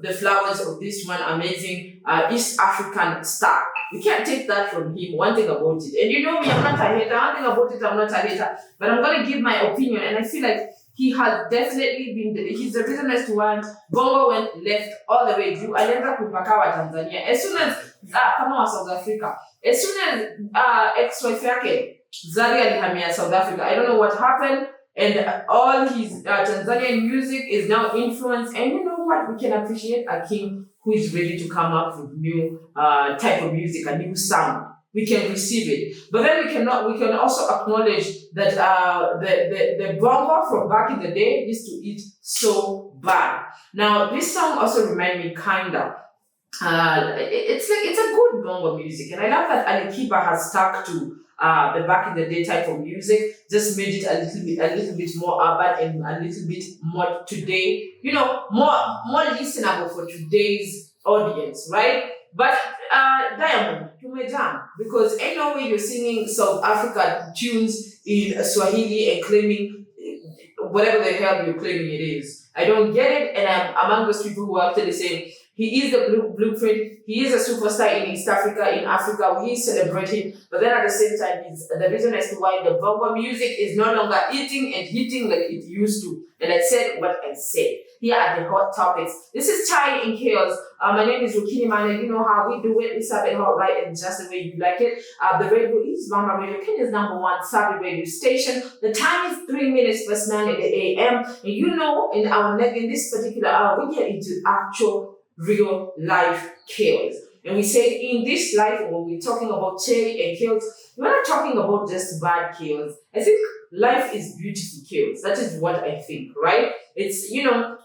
the flowers of this one amazing East African star. We can't take that from him. One thing about it. And me, I'm not a hater. One thing about it, I'm not a hater. But I'm going to give my opinion. And I feel like he has definitely he's the reason as to why Bongo went left all the way through. Alianza kupakawa Tanzania. As soon as kama wa South Africa. As soon as ex-wife yake Zari alihamia South Africa. I don't know what happened. And all his Tanzanian music is now influenced. And you know what? We can appreciate a king who is ready to come up with new type of music, a new sound. We can receive it. But then we can also acknowledge that the bongo from back in the day used to eat so bad. Now, this song also reminds me kinda. It's a good bongo music. And I love that Ali Kiba has stuck to the back in the day type of music, just made it a little bit more urban and a little bit more today, more listenable for today's audience, right? But Diamond, tumejam, because ain't no way you're singing South African tunes in Swahili and claiming whatever the hell you're claiming it is. I don't get it, and I'm among those people who are actually saying he is the blueprint. He is a superstar in East Africa, in Africa. We celebrate him. But then at the same time, it's the reason as to why the bongo music is no longer eating and hitting like it used to. And I said what I said. Here are the hot topics. This is Chai in Chaos. My name is Rukini Mane. You know how we do it. We serve it hot, right, and just the way you like it. The radio is Mama Radio, Kenya's #1 Sabi radio station. The time is 3 minutes past 9 a.m. And in this particular hour, we get into actual real life chaos. And we say in this life, when we're talking about cherry and chaos, we're not talking about just bad chaos. I think life is beautiful chaos. That is what I think, right? It's,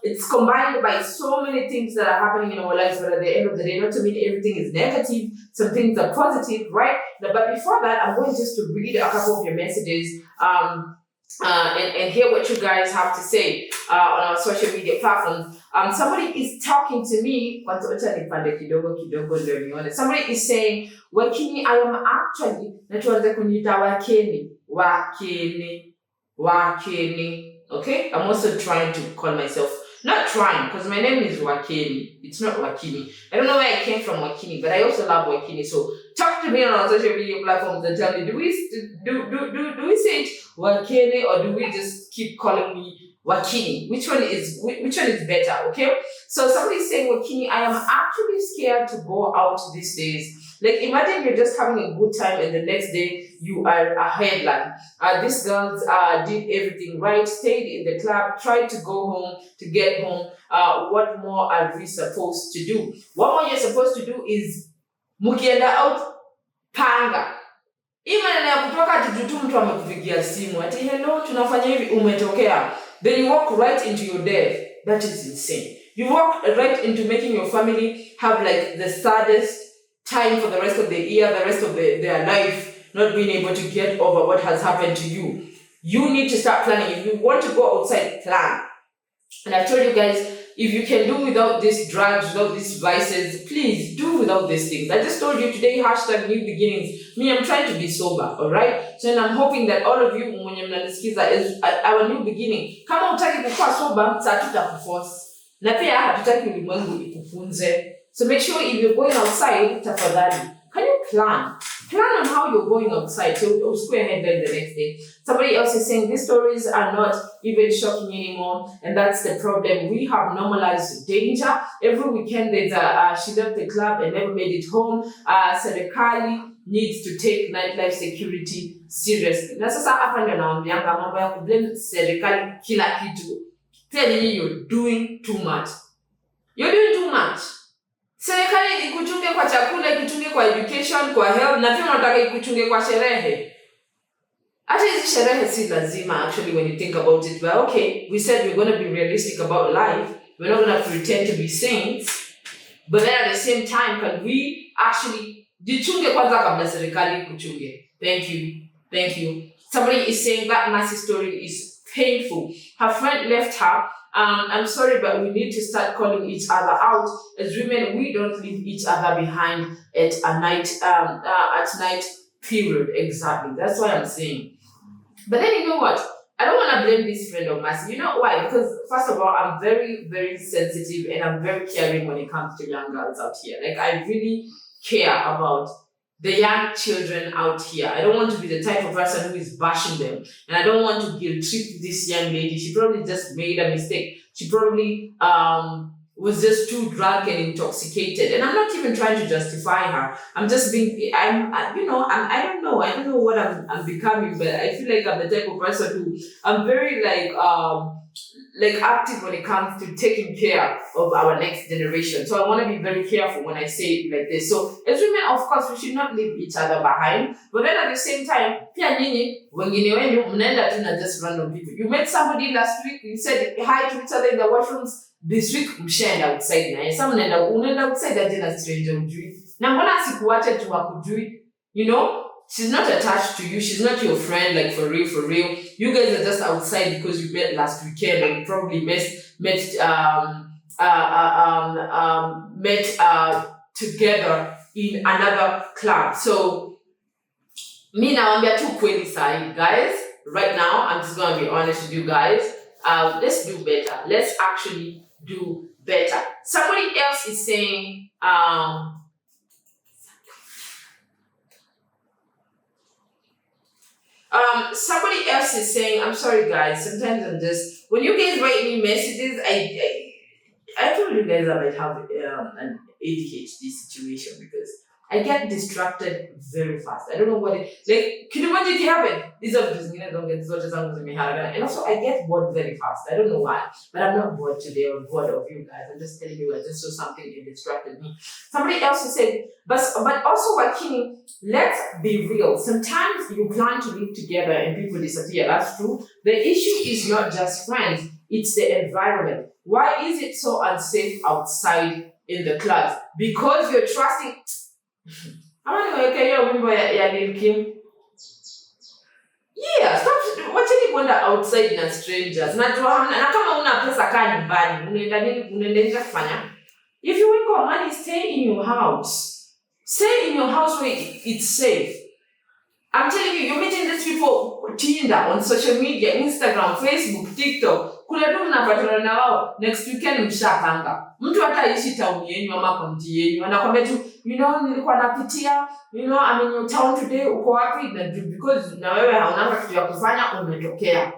it's combined by so many things that are happening in our lives, but at the end of the day, not to mean everything is negative, some things are positive, right? But before that, I'm going just to read a couple of your messages. And hear what you guys have to say on our social media platforms. Somebody is talking to me. Somebody is saying, Wakini, I am actually, natuanze kunyita Wakini. Okay? I'm also trying to call myself, not trying, because my name is Wakini. It's not Wakini. I don't know where I came from, Wakini, but I also love Wakini. So talk to me on our social media platforms and tell me, do we say it Wakini, or do we just keep calling me Wakini? Which one is better? Okay. So somebody's saying, Wakini, I am actually scared to go out these days. Like, imagine you're just having a good time and the next day you are a headline. These girls did everything right, stayed in the club, tried to go home, to get home. What more are we supposed to do? What more you're supposed to do is mukienda out, panga. Even ya kutoka tututu mtu amekupigia simu ati hello tunafanya hivi umetokea. Then you walk right into your death. That is insane. You walk right into making your family have like the saddest time for the rest of the year, the rest of their life, not being able to get over what has happened to you. You need to start planning. If you want to go outside, plan. And I told you guys, if you can do without these drugs, without these vices, please do without these things. I just told you today, #new beginnings. Me, I'm trying to be sober, alright? So, and I'm hoping that all of you, mwenye mnanisikiza, is our new beginning. Kama hutaki kuwa sober, hatutakuforce. Na pia hatutaki ulimwengu ikufunze. So make sure if you're going outside, tafadhali, can you plan? Plan on how you're going outside, so you'll square headline the next day. Somebody else is saying these stories are not even shocking anymore, and that's the problem. We have normalized danger. Every weekend there's she left the club and never made it home. Serikali needs to take nightlife security seriously. Na sasa hapa ndio naambianga mambo ya kublame serikali kila kitu. Telling you you're doing too much. You're doing too much. Serikali ikuchunge kwa chakula, ikuchunge kwa education, kwa health, na pia unataka ikuchunge kwa sherehe. Hata hizi sherehe si lazima actually when you think about it. But okay, we said we're going to be realistic about life. We're not going to pretend to be saints. But then at the same time, can we actually jichunge kwanza kabla serikali ikuchunge? Thank you. Somebody is saying that Mercy story is painful. Her friend left her. I'm sorry, but we need to start calling each other out. As women, we don't leave each other behind at night period. Exactly. That's what I'm saying. But then you know what? I don't want to blame this friend of Mercy. You know why? Because first of all, I'm very, very sensitive and I'm very caring when it comes to young girls out here. Like, I really care about the young children out here. I don't want to be the type of person who is bashing them. And I don't want to guilt trip this young lady. She probably just made a mistake. She probably was just too drunk and intoxicated. And I'm not even trying to justify her. I'm just being, I don't know what I'm becoming, but I feel like I'm the type of person who, I'm very like active when it comes to taking care of our next generation. So I want to be very careful when I say it like this. So as women, of course, we should not leave each other behind. But then at the same time, pia nyinyi, wengine wenu, mnaenda tu na just random people. You met somebody last week, you said hi to each other in the washrooms. This week, mshaenda outside na some unaenda outside aje na stranger ujui. Na mbona asikuache tu akujui? You know? She's not attached to you. She's not your friend, like for real. You guys are just outside because you met last weekend and you probably met together in another club. So, me now, I'm too kweli sahi, guys. Right now, I'm just gonna be honest with you guys. Let's do better. Let's actually do better. Somebody else is saying, somebody else is saying, I'm sorry guys, sometimes I'm just, when you guys write me messages, I told you guys I might have an ADHD situation because I get distracted very fast. I don't know what it, like, can you imagine it happen? These are just, don't get such as and also I get bored very fast. I don't know why, but I'm not bored today or bored of you guys. I'm just telling you, I just saw something that distracted me. Somebody else said, but also Wakini, let's be real. Sometimes you plan to live together and people disappear. That's true. The issue is not just friends, it's the environment. Why is it so unsafe outside in the clubs? Because you're trusting. Ama niweke hiyo wimbo ya Lil Kim. Yeah, stop. Wacheni kwenda outside na strangers. Na kama una pesa kaa nyumbani, unaenda kufanya. If you win for money, stay in your house. Stay in your house where it's safe. I'm telling you, you're meeting these people Tinder, on social media, Instagram, Facebook, TikTok. Kule tu mnapatana na wao, next weekend mshapanga. Mtu hata ishi town yenu ama county yenu. Anakwambia tu, nilikuwa napitia, I'm in your town today, uko wapi? Because na wewe hauna kitu ya kufanya, umetokea.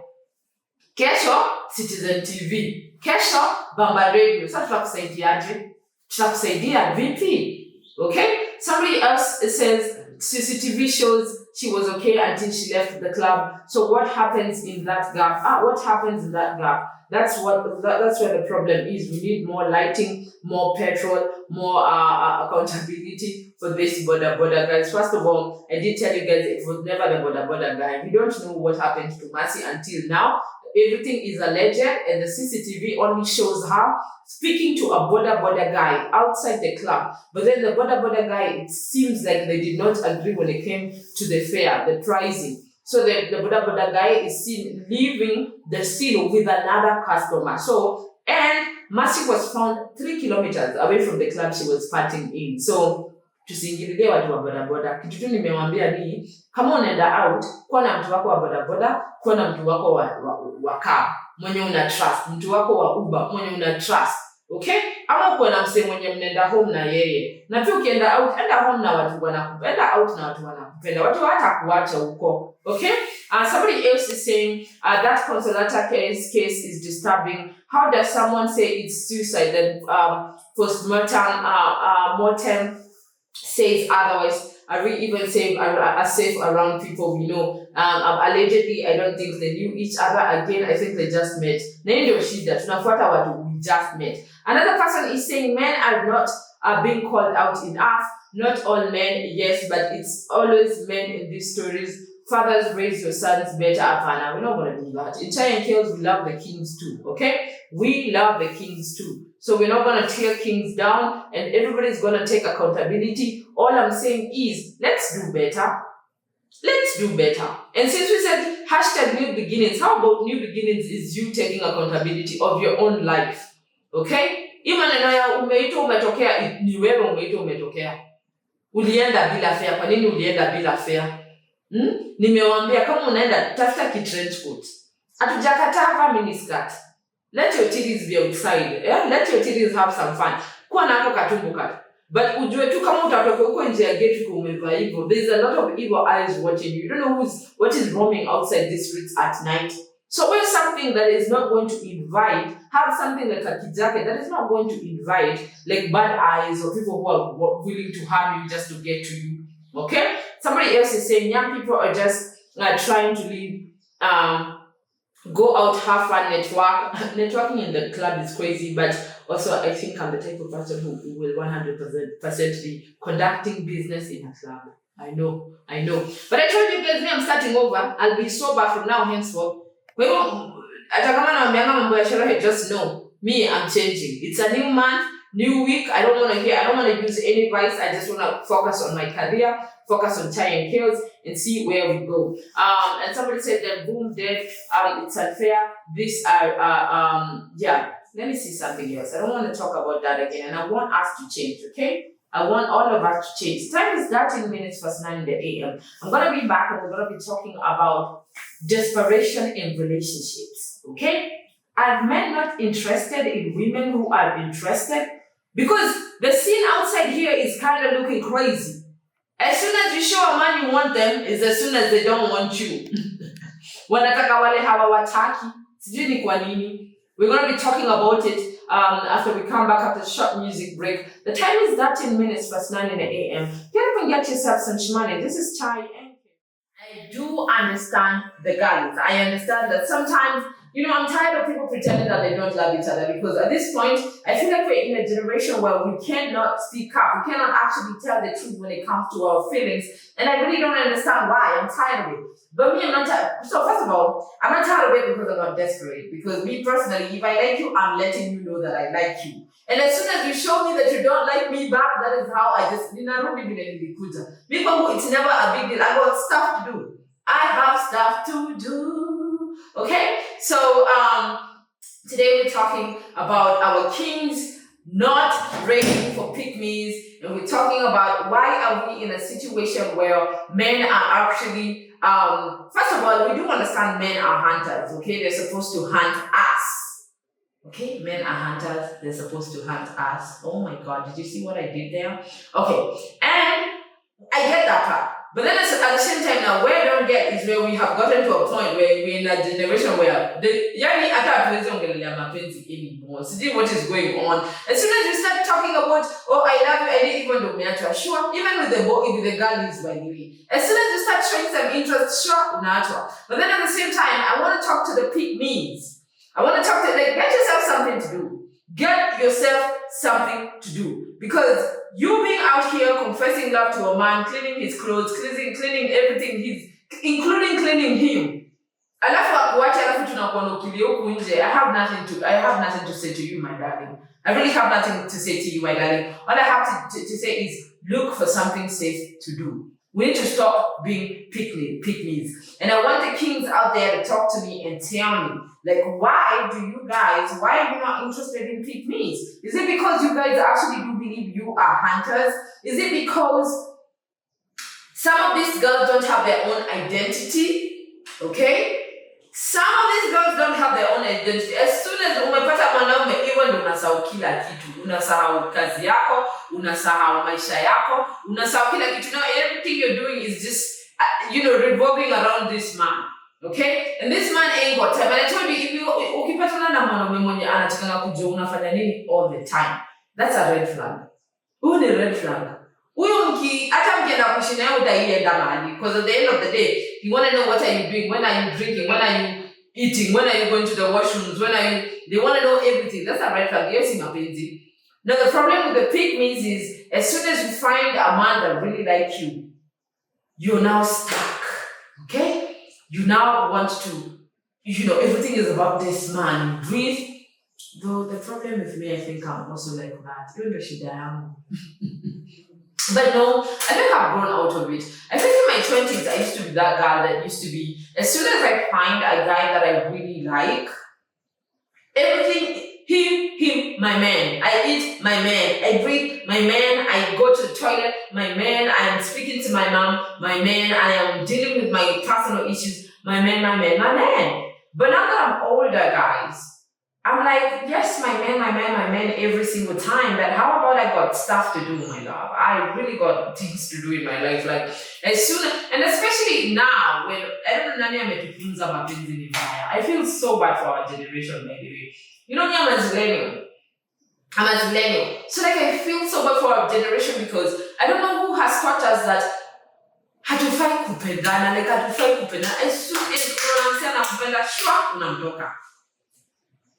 Kesho, Citizen TV. Kesho, Bamba Radio. Sasa tutakusaidiaje? Tutakusaidia vipi? Okay? Somebody else says CCTV shows she was okay until she left the club. So what happens in that gap? What happens in that gap? That's where the problem is. We need more lighting, more petrol, more accountability for this border guys. First of all, I did tell you guys it was never the border guy. We don't know what happened to Mercy until now. Everything is alleged, and the CCTV only shows her speaking to a border guy outside the club. But then the border guy, it seems like they did not agree when it came to the fare, the pricing. So the border guy is seen leaving the scene with another customer. So, and Mercy was found 3 kilometers away from the club she was partying in. So, tusiingililie watu wa bodaboda. Kitu tu nimewambia ni, kama unaenda out, kuwa na mtu wako wa bodaboda, kuwa na mtu wako wa car, mwenye una trust, mtu wako wa Uber, mwenye una trust. Okay? Ama kuwa na mse mwenye mnenda home na yeye. Na pia ukienda out, enda home na watu wanakupenda, out na watu wanakupenda. Watu hata kuacha huko. Okay? Somebody else is saying that Consolata case is disturbing. How does someone say it's suicide? Then mortem says otherwise. Are we even safe around people we know? Allegedly, I don't think they knew each other. Again, I think they just met. Ndio shida, tunafuata watu we just met. Another person is saying men are not being called out enough. Not all men, yes, but it's always men in these stories. Fathers, raise your sons better, Apana. We're not going to do that. In Chai and Kills, we love the kings too, okay? We love the kings too. So we're not going to tear kings down, and everybody's going to take accountability. All I'm saying is, let's do better. Let's do better. And since we said hashtag new beginnings, how about new beginnings is you taking accountability of your own life, okay? Maneno ya umeitwa umetokea, ni wewe umeitwa umetokea. Ulienda bila fare. Kwa nini ulienda bila fare? Nimewambia kama unaenda tafuta kitrench coat. Hatujakataa vaa miniskirt. Let your titties be outside. Yeah? Let your titties have some fun. Kuwa na hapo katumbo kati. But ujue tu kama utatoka huko nje ya gate kwa umevaa hivyo, there's a lot of evil eyes watching you. You don't know what is roaming outside the streets at night. So wear something that is not going to invite, have something like a jacket that is not going to invite like bad eyes or people who are willing to harm you just to get to you. Okay? Somebody else is saying young people are just trying to live, go out, have fun, network. Networking in the club is crazy, but also I think I'm the type of person who will 100% be conducting business in a club. I know. But I told you guys, I'm starting over. I'll be sober from now henceforth. Just know, me, I'm changing. It's a new month, new week. I don't want to use any advice. I just want to focus on my career, focus on Chai and Kills, and see where we go. And somebody said that boom, dead, it's unfair. These are, let me see something else. I don't want to talk about that again. And I want us to change, okay? I want all of us to change. Time is 13 minutes past 9 in the a.m. I'm going to be back and we're going to be talking about desperation in relationships, okay? Are men not interested in women who are interested? Because the scene outside here is kind of looking crazy. As soon as you show a man you want them, is as soon as they don't want you. Wanataka wale hawawataki. Sijui ni kwa nini. We're going to be talking about it. after we come back after a short music break. The time is 13 minutes past 9 in the a.m. Get up and get yourself some shmoney. This is Chai. I do understand the girls. I understand that sometimes, I'm tired of people pretending that they don't love each other, because at this point, I feel like we're in a generation where we cannot speak up. We cannot actually tell the truth when it comes to our feelings. And I really don't understand why. I'm tired of it. But me, I'm not tired. So first of all, I'm not tired of it because I'm not desperate. Because me personally, if I like you, I'm letting you know that I like you. And as soon as you show me that you don't like me back, that is how I just, I don't live in any kuta. It's never a big deal. I got stuff to do. I have stuff to do. Okay? So, today we're talking about our kings not ready for pick-me's, and we're talking about why are we in a situation where men are actually, first of all, we do understand men are hunters, okay? They're supposed to hunt us. Okay, men are hunters, they're supposed to hunt us. Oh my God, did you see what I did there? Okay, and I get that part. But then at the same time now, where I don't get is where we have gotten to a point where we're in a generation where anymore. See what is going on. As soon as you start talking about, oh, I love you, I didn't even do me, sure, even with the boy, with the girl is by the way. As soon as you start showing some interest, sure, natural. But then at the same time, I want to talk to the pick-me's. I want to talk to, get yourself something to do. Get yourself something to do. Because you being out here confessing love to a man, cleaning his clothes, cleaning everything, including cleaning him. I have nothing to say to you, my darling. I really have nothing to say to you, my darling. All I have to say is look for something safe to do. We need to stop being pick-me's. And I want the kings out there to talk to me and tell me, why are you not interested in pick-me's? Is it because you guys actually do believe you are hunters? Is it because some of these girls don't have their own identity? Okay? Some of these girls don't have their own identity. As soon as umepata mwanaume, even unasahau kila kitu. Unasahau kazi yako, unasahau maisha yako, unasahau kila kitu. Now everything you're doing is just, revolving around this man. Okay? And this man ain't got time. And I told you, if you ukipatana na mwanaume mwenye anataka kujua unafanya nini all the time, that's a red flag. Who the red flag? Hata mkienda kuishi naye utaienda mahali, because at the end of the day, you want to know what are you doing, when are you drinking, when are you eating, when are you going to the washrooms, they want to know everything. That's a red flag. Yes, mapenzi. Now the problem with the pick-me's is, as soon as you find a man that really likes you, you're now stuck. Okay? You now want to, everything is about this man. You breathe. Though the problem with me, I think I'm also like that. Even though she died. But no, I think I've grown out of it. I think in my 20s, I used to be that guy that used to be, as soon as I find a guy that I really like, everything, him, my man. I eat, my man. I breathe, my man. I go to the toilet, my man. I am speaking to my mom, my man. I am dealing with my personal issues, my man. But now that I'm older, guys, I'm like, yes, my man, every single time. But how about I got stuff to do, my love? I really got things to do in my life. As soon as, and especially now, when I feel so bad for our generation, by the way. I'm a millennial. So I feel so bad for our generation because I don't know who has taught us that hatufai kupendana, hatufai kupendana. As soon as unamsema nakupenda, sure, unamtoka.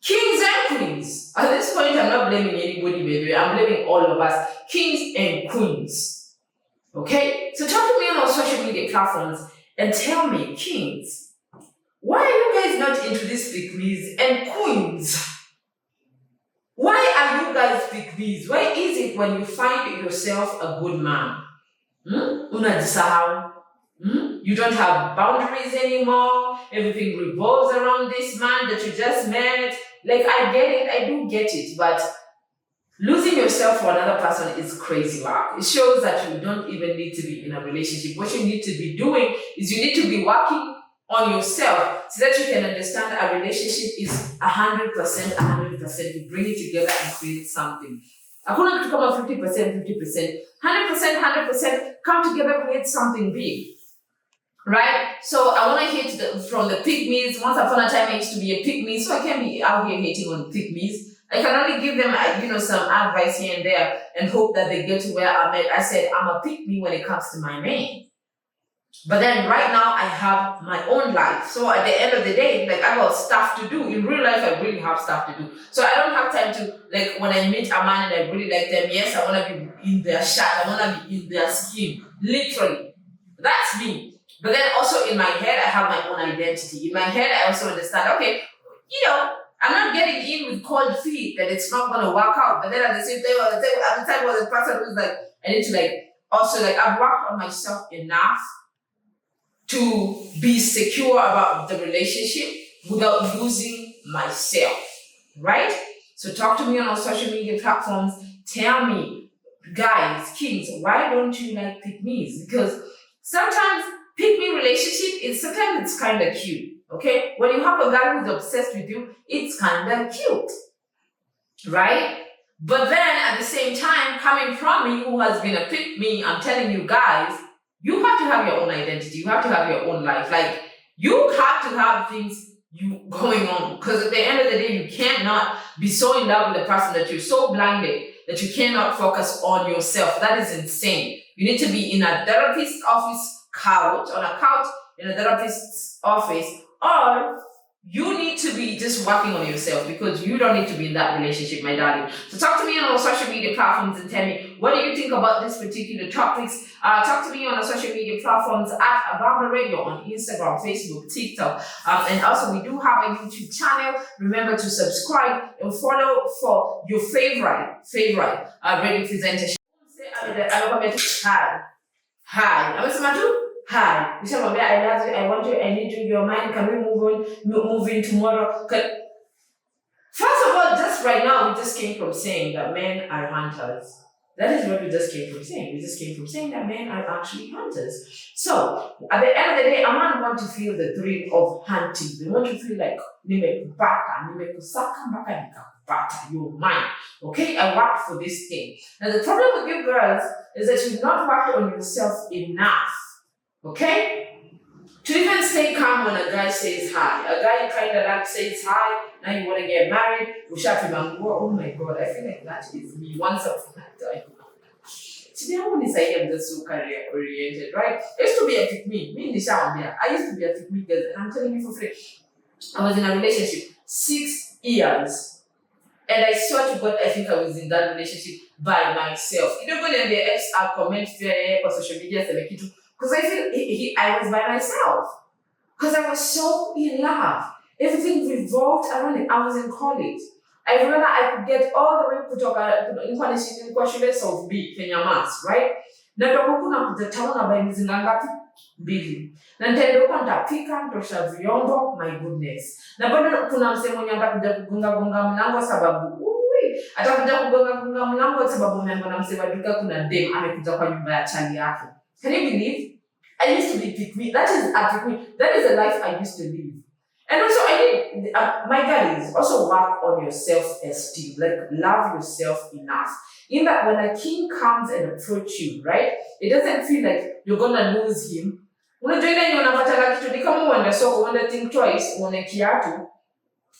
Kings and queens. At this point, I'm not blaming anybody, baby. I'm blaming all of us. Kings and queens. Okay? So talk to me on our social media platforms and tell me, kings, why are you guys not into these pick-me's and queens? Why are you guys pick-me's? Why is it when you find yourself a good man? Unajisahau? You don't have boundaries anymore. Everything revolves around this man that you just met. I get it. I do get it. But losing yourself for another person is crazy work. It shows that you don't even need to be in a relationship. What you need to be doing is you need to be working on yourself so that you can understand a relationship is 100%. You bring it together and create something. Hakuna kitu kama 50%. 100%, come together, create something big. Right? So I want to hear from the pick-me's. Once upon a time I used to be a pick-me, so I can't be out here hating on pick-me's. I can only give them, some advice here and there and hope that they get to where I'm at. I said, I'm a pick me when it comes to my man. But then right now I have my own life. So at the end of the day, like I got stuff to do. In real life, I really have stuff to do. So I don't have time to, like, when I meet a man and I really like them, yes, I want to be in their shot. I want to be in their skin. Literally. That's me. But then also in my head, I have my own identity. In my head, I also understand, okay, I'm not getting in with cold feet that it's not going to work out. But then at the same time, at the time, I was the person who's like, I need to also I've worked on myself enough to be secure about the relationship without losing myself, right? So talk to me on our social media platforms. Tell me, guys, kings, why don't you like pick me's? Because sometimes pick me relationship sometimes it's kind of cute, okay? When you have a guy who's obsessed with you, it's kind of cute, right? But then at the same time, coming from me who has been a pick me, I'm telling you guys, you have to have your own identity. You have to have your own life. Like, you have to have things going on. Because at the end of the day, you cannot be so in love with a person that you're so blinded that you cannot focus on yourself. That is insane. You need to be in a therapist's office on a couch in a therapist's office, or you need to be just working on yourself because you don't need to be in that relationship, my darling. So talk to me on our social media platforms and tell me, what do you think about this particular topics? Talk to me on our social media platforms at Abamba Radio on Instagram, Facebook, TikTok. And also we do have a YouTube channel. Remember to subscribe and follow for your favorite radio presenter. Hi. Amesema tu hi. Nishamwambia I love you, I want you, I need you, you're mine. Can we move in tomorrow? First of all, just right now, we just came from saying that men are hunters. That is what we just came from saying. We just came from saying that men are actually hunters. So, at the end of the day, a man wants to feel the thrill of hunting. They want to feel like, nimekusaka mpaka nikakupata, you're mine. Okay, I worked for this thing. Now, the problem with you girls is that you've not worked on yourself enough. Okay? To even stay calm when a guy says hi. A guy kind of says hi, now you want to get married, oh my God, I feel like that is me once upon a time. Today I want to say I'm just so career oriented, right? I used to be a pick me. I used to be a pick me girl, and I'm telling you for free. I was in a relationship 6 years. And I swear to God, I think I was in that relationship by myself. You don't go there, the ex comment on social media, because I feel I was by myself. Because I was so in love. Everything revolved around it. I was in college. I remember I could get all the way kutoka shule South B, Kenya Mass, right? Natoka kuna kutaona by mizinga ngapi? 2. Na nitaenda huko nitapika, nitosha vyombo, my goodness. Na bado kuna msemo mwenye atakuja kugonga mlango sababu atakuja kugonga mlango sababu umeambiwa na msemo duka kuna dem amekuja kwa nyumba ya chali yake. Can you believe? I used to be pick me. That is a life I used to live. And also, I need, my guys, also work on your self-esteem. Like, love yourself enough. In that when a king comes and approach you, right? It doesn't feel like you're gonna lose him. Unajua ile yenye unapata kitu ni kama uende soko, uende think twice, uone kiatu,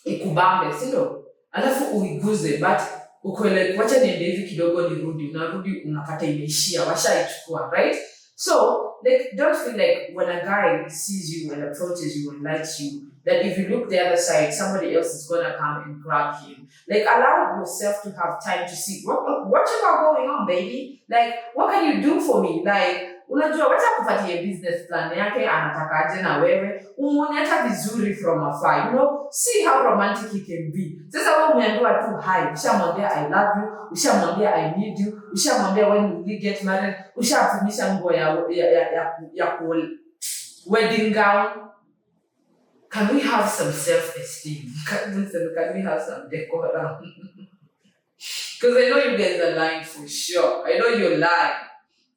ikubambe, si ndio? Alafu uiguze, but ukwele kuacha niende hivi kidogo nirudi, unarudi unapata imeishia, washaichukua, right? So, like, don't feel like when a guy sees you and approaches you and likes you, that if you look the other side, somebody else is gonna come and grab him. Like, allow yourself to have time to see what you got going on, baby. Like, what can you do for me? Like, unajua wacha kupatia business plan yake anatakaje na wewe umuone hata vizuri from afar, you know, see how romantic he can be. Sasa wewe umeambiwa tu hi, ushamwambia I love you, ushamwambia I need you, ushamwambia when we get married, ushafunisha nguo ya wedding gown. Can we have some self-esteem? Can we have some decorum? Because I know you guys are lying for sure. I know you're lying.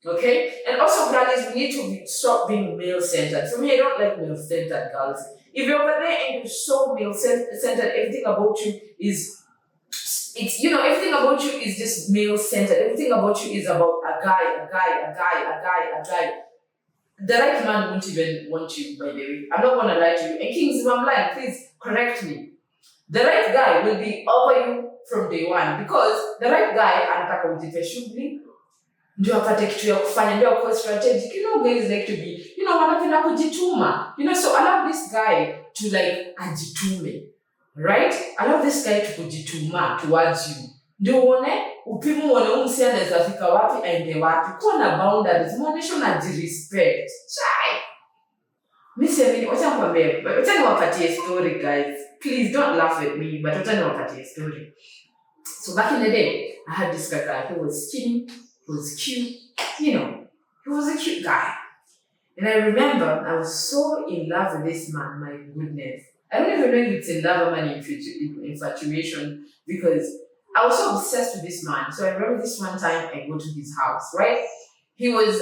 Okay? And also, guys, we need to stop being male-centered. For me, I don't like male-centered girls. If you're over there and you're so male-centered, everything about you is everything about you is just male-centered. Everything about you is about a guy. The right man won't even want you, by the way. I'm not gonna lie to you. And Kings, if I'm lying, please correct me. The right guy will be over you from day one, because the right guy anataka ujipe shughuli ndio apate kitu ya kufanya, ndio kwa strategic. Guys like to be, wanapenda kujituma. So I love this guy to like ajitume, right? I love this guy to kujituma towards you. Ndio uone upimu msi anaweza fika wapi aende wapi. Kuwa na boundaries, muoneshe unajirespect. Chai. Wacha niwapatie story, guys. Please don't laugh at me, but wacha niwapatie story. So back in the day, I had this guy. He was skinny, he was cute, he was a cute guy. And I remember I was so in love with this man, my goodness. I don't even know if it's in love or an infatuation, because I was so obsessed with this man. So I remember this one time I go to his house, right? He was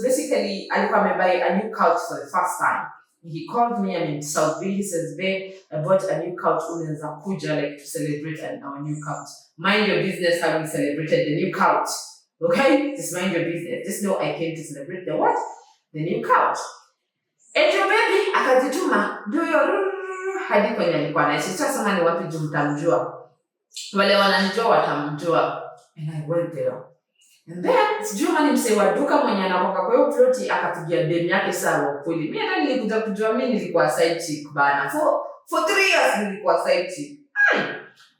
basically, alikuwa amebuy a new couch for the first time. He called me, I'm in South Bay. He says, babe, I bought a new couch unaweza kuja like to celebrate our new couch. Mind your business how we celebrated the new couch. Okay? Just mind your business. Just know I came to celebrate the what? The new couch. And your baby akajituma. Do your hadi kwenye alikuwa anaishi. Sasa ni wapi juu mtamjua. Wale wananijua watamjua. And I went there. And then, sijui mani msee wa duka mwenye anakoka kwa hiyo ploti akapigia dem yake sawa kweli. Mimi hata nilikuja kujua mimi nilikuwa side chick bana. For 3 years nilikuwa side chick.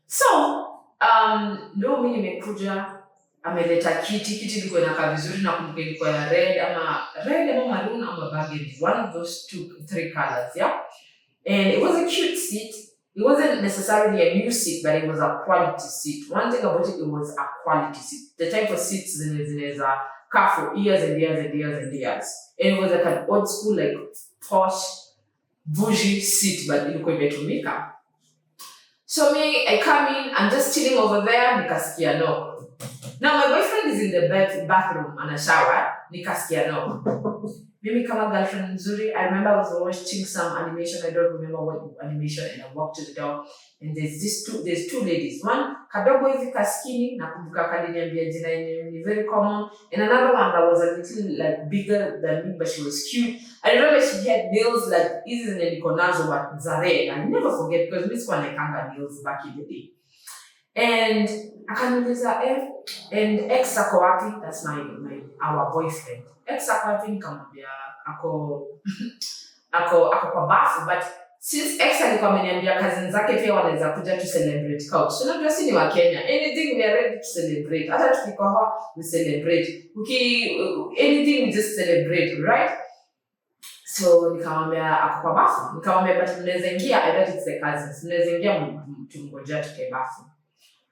So, ndio mimi nimekuja, ameleta kiti ilikuwa inakaa vizuri na kumbuka ilikuwa ya red ama maroon ama burgundy. One of those 3 colors, yeah? And it was a cute seat. It wasn't necessarily a new seat, but it was a quality seat. One thing about it was a quality seat. The type of seats in a car for years and years and years and years. And it was like an old school, like posh, bougie seat, but it looked better to make up. So I come in, I'm just chilling over there, nikasikia knock. Now my boyfriend is in the bathroom and a shower, nikasikia knock. Mimi kama girlfriend nzuri, I remember I was watching some animation, I don't remember what animation, and I walked to the door, and there's two ladies. One, kadogo hivi kaskini, nakumbuka kaliniambia jina ni very common, and another one that was a little like bigger than me, but she was cute. I remember she had nails like hizi zenye niko nazo but za red. I never forget because mimi sikuwa naikanga nails back in the day. And akaniuliza and ex ako wapi? That's our boyfriend. Ex ako wapi? Nikamwambia ako kwa bafu, but since ex alikuwa ameniambia cousins zake pia wanaweza kuja to celebrate couch. So najua sisi ni wa Kenya. Anything we are ready to celebrate. Hata tukikohoa we celebrate. Anything we just celebrate, right? So nikamwambia ako kwa bafu. Nikamwambia but mnaweza ingia, I bet it's the cousins. Mnaweza ingia tumngojea tukae bafu.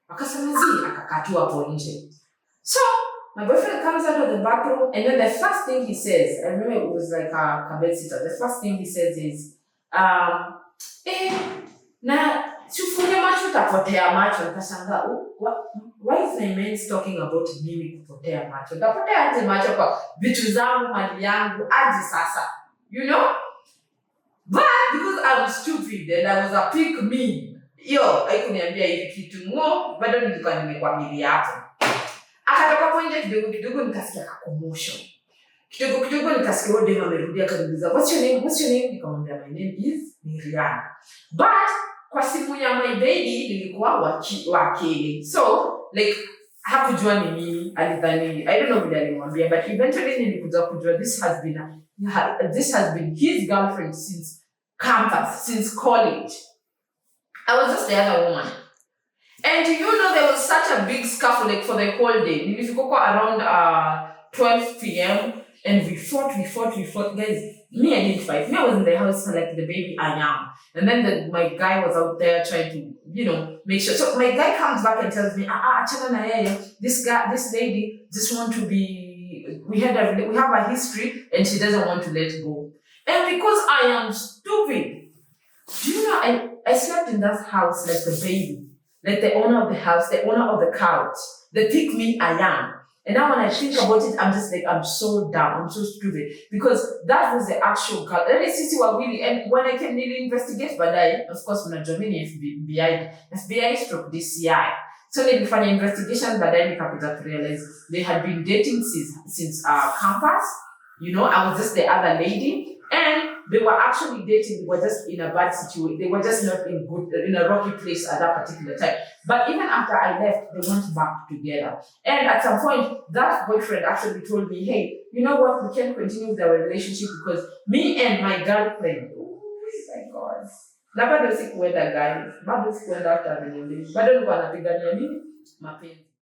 Akasema akakatua hapo nje. So my boyfriend comes out of the bathroom, and then the first thing he says, I remember it was like a bed sitter. The first thing he says is, na sifunge macho utapotea macho. Nikashangaa, why is my man talking about mimi kupotea macho? Utapotea aje macho kwa vitu zangu, mali yangu, aje sasa? But because I was stupid and I was a pick me, haikuniambia hivi kitu bado nilikuwa nimekwamilia hapo. Akatoka hapo nje kidogo nikasikia commotion. Kidogo nikasikia dem amerudi akaniuliza, what's your name? Nikamwambia my name is Miriam. But kwa simu ya my baby nilikuwa wakili. So like hakujua ni mimi, alidhani, I don't know vile alimwambia, but eventually nilikuja kujua this has been his girlfriend since campus, since college. I was just the other woman. And there was such a big scuffle like for the whole day. Nilifika around 12 p.m. and we fought. Guys, me I didn't fight. Me I was in the house like the baby I am. And then my guy was out there trying to, make sure. So my guy comes back and tells me, achana na yeye. This lady just want to be, we have a history and she doesn't want to let go. And because I am stupid, do you know, I slept in that house like the baby. Like the owner of the house, the owner of the couch, the pick me I am. And now when I think about it, I'm just like, I'm so dumb, I'm so stupid. Because that was the actual girl. And when I came nearly investigate, but of course, when I joined FBI stroke DCI. So they began an investigation, but then I realized they had been dating since campus. I was just the other lady. And they were actually dating, they were just in a bad situation. They were just not in a rocky place at that particular time. But even after I left, they went back together. And at some point, that boyfriend actually told me, hey, you know what, we can't continue with our relationship because me and my girlfriend, oh my God. Na bado sikuenda guys, bado sikuenda hata vile. Bado nilikuwa napigania nini? Mapenzi.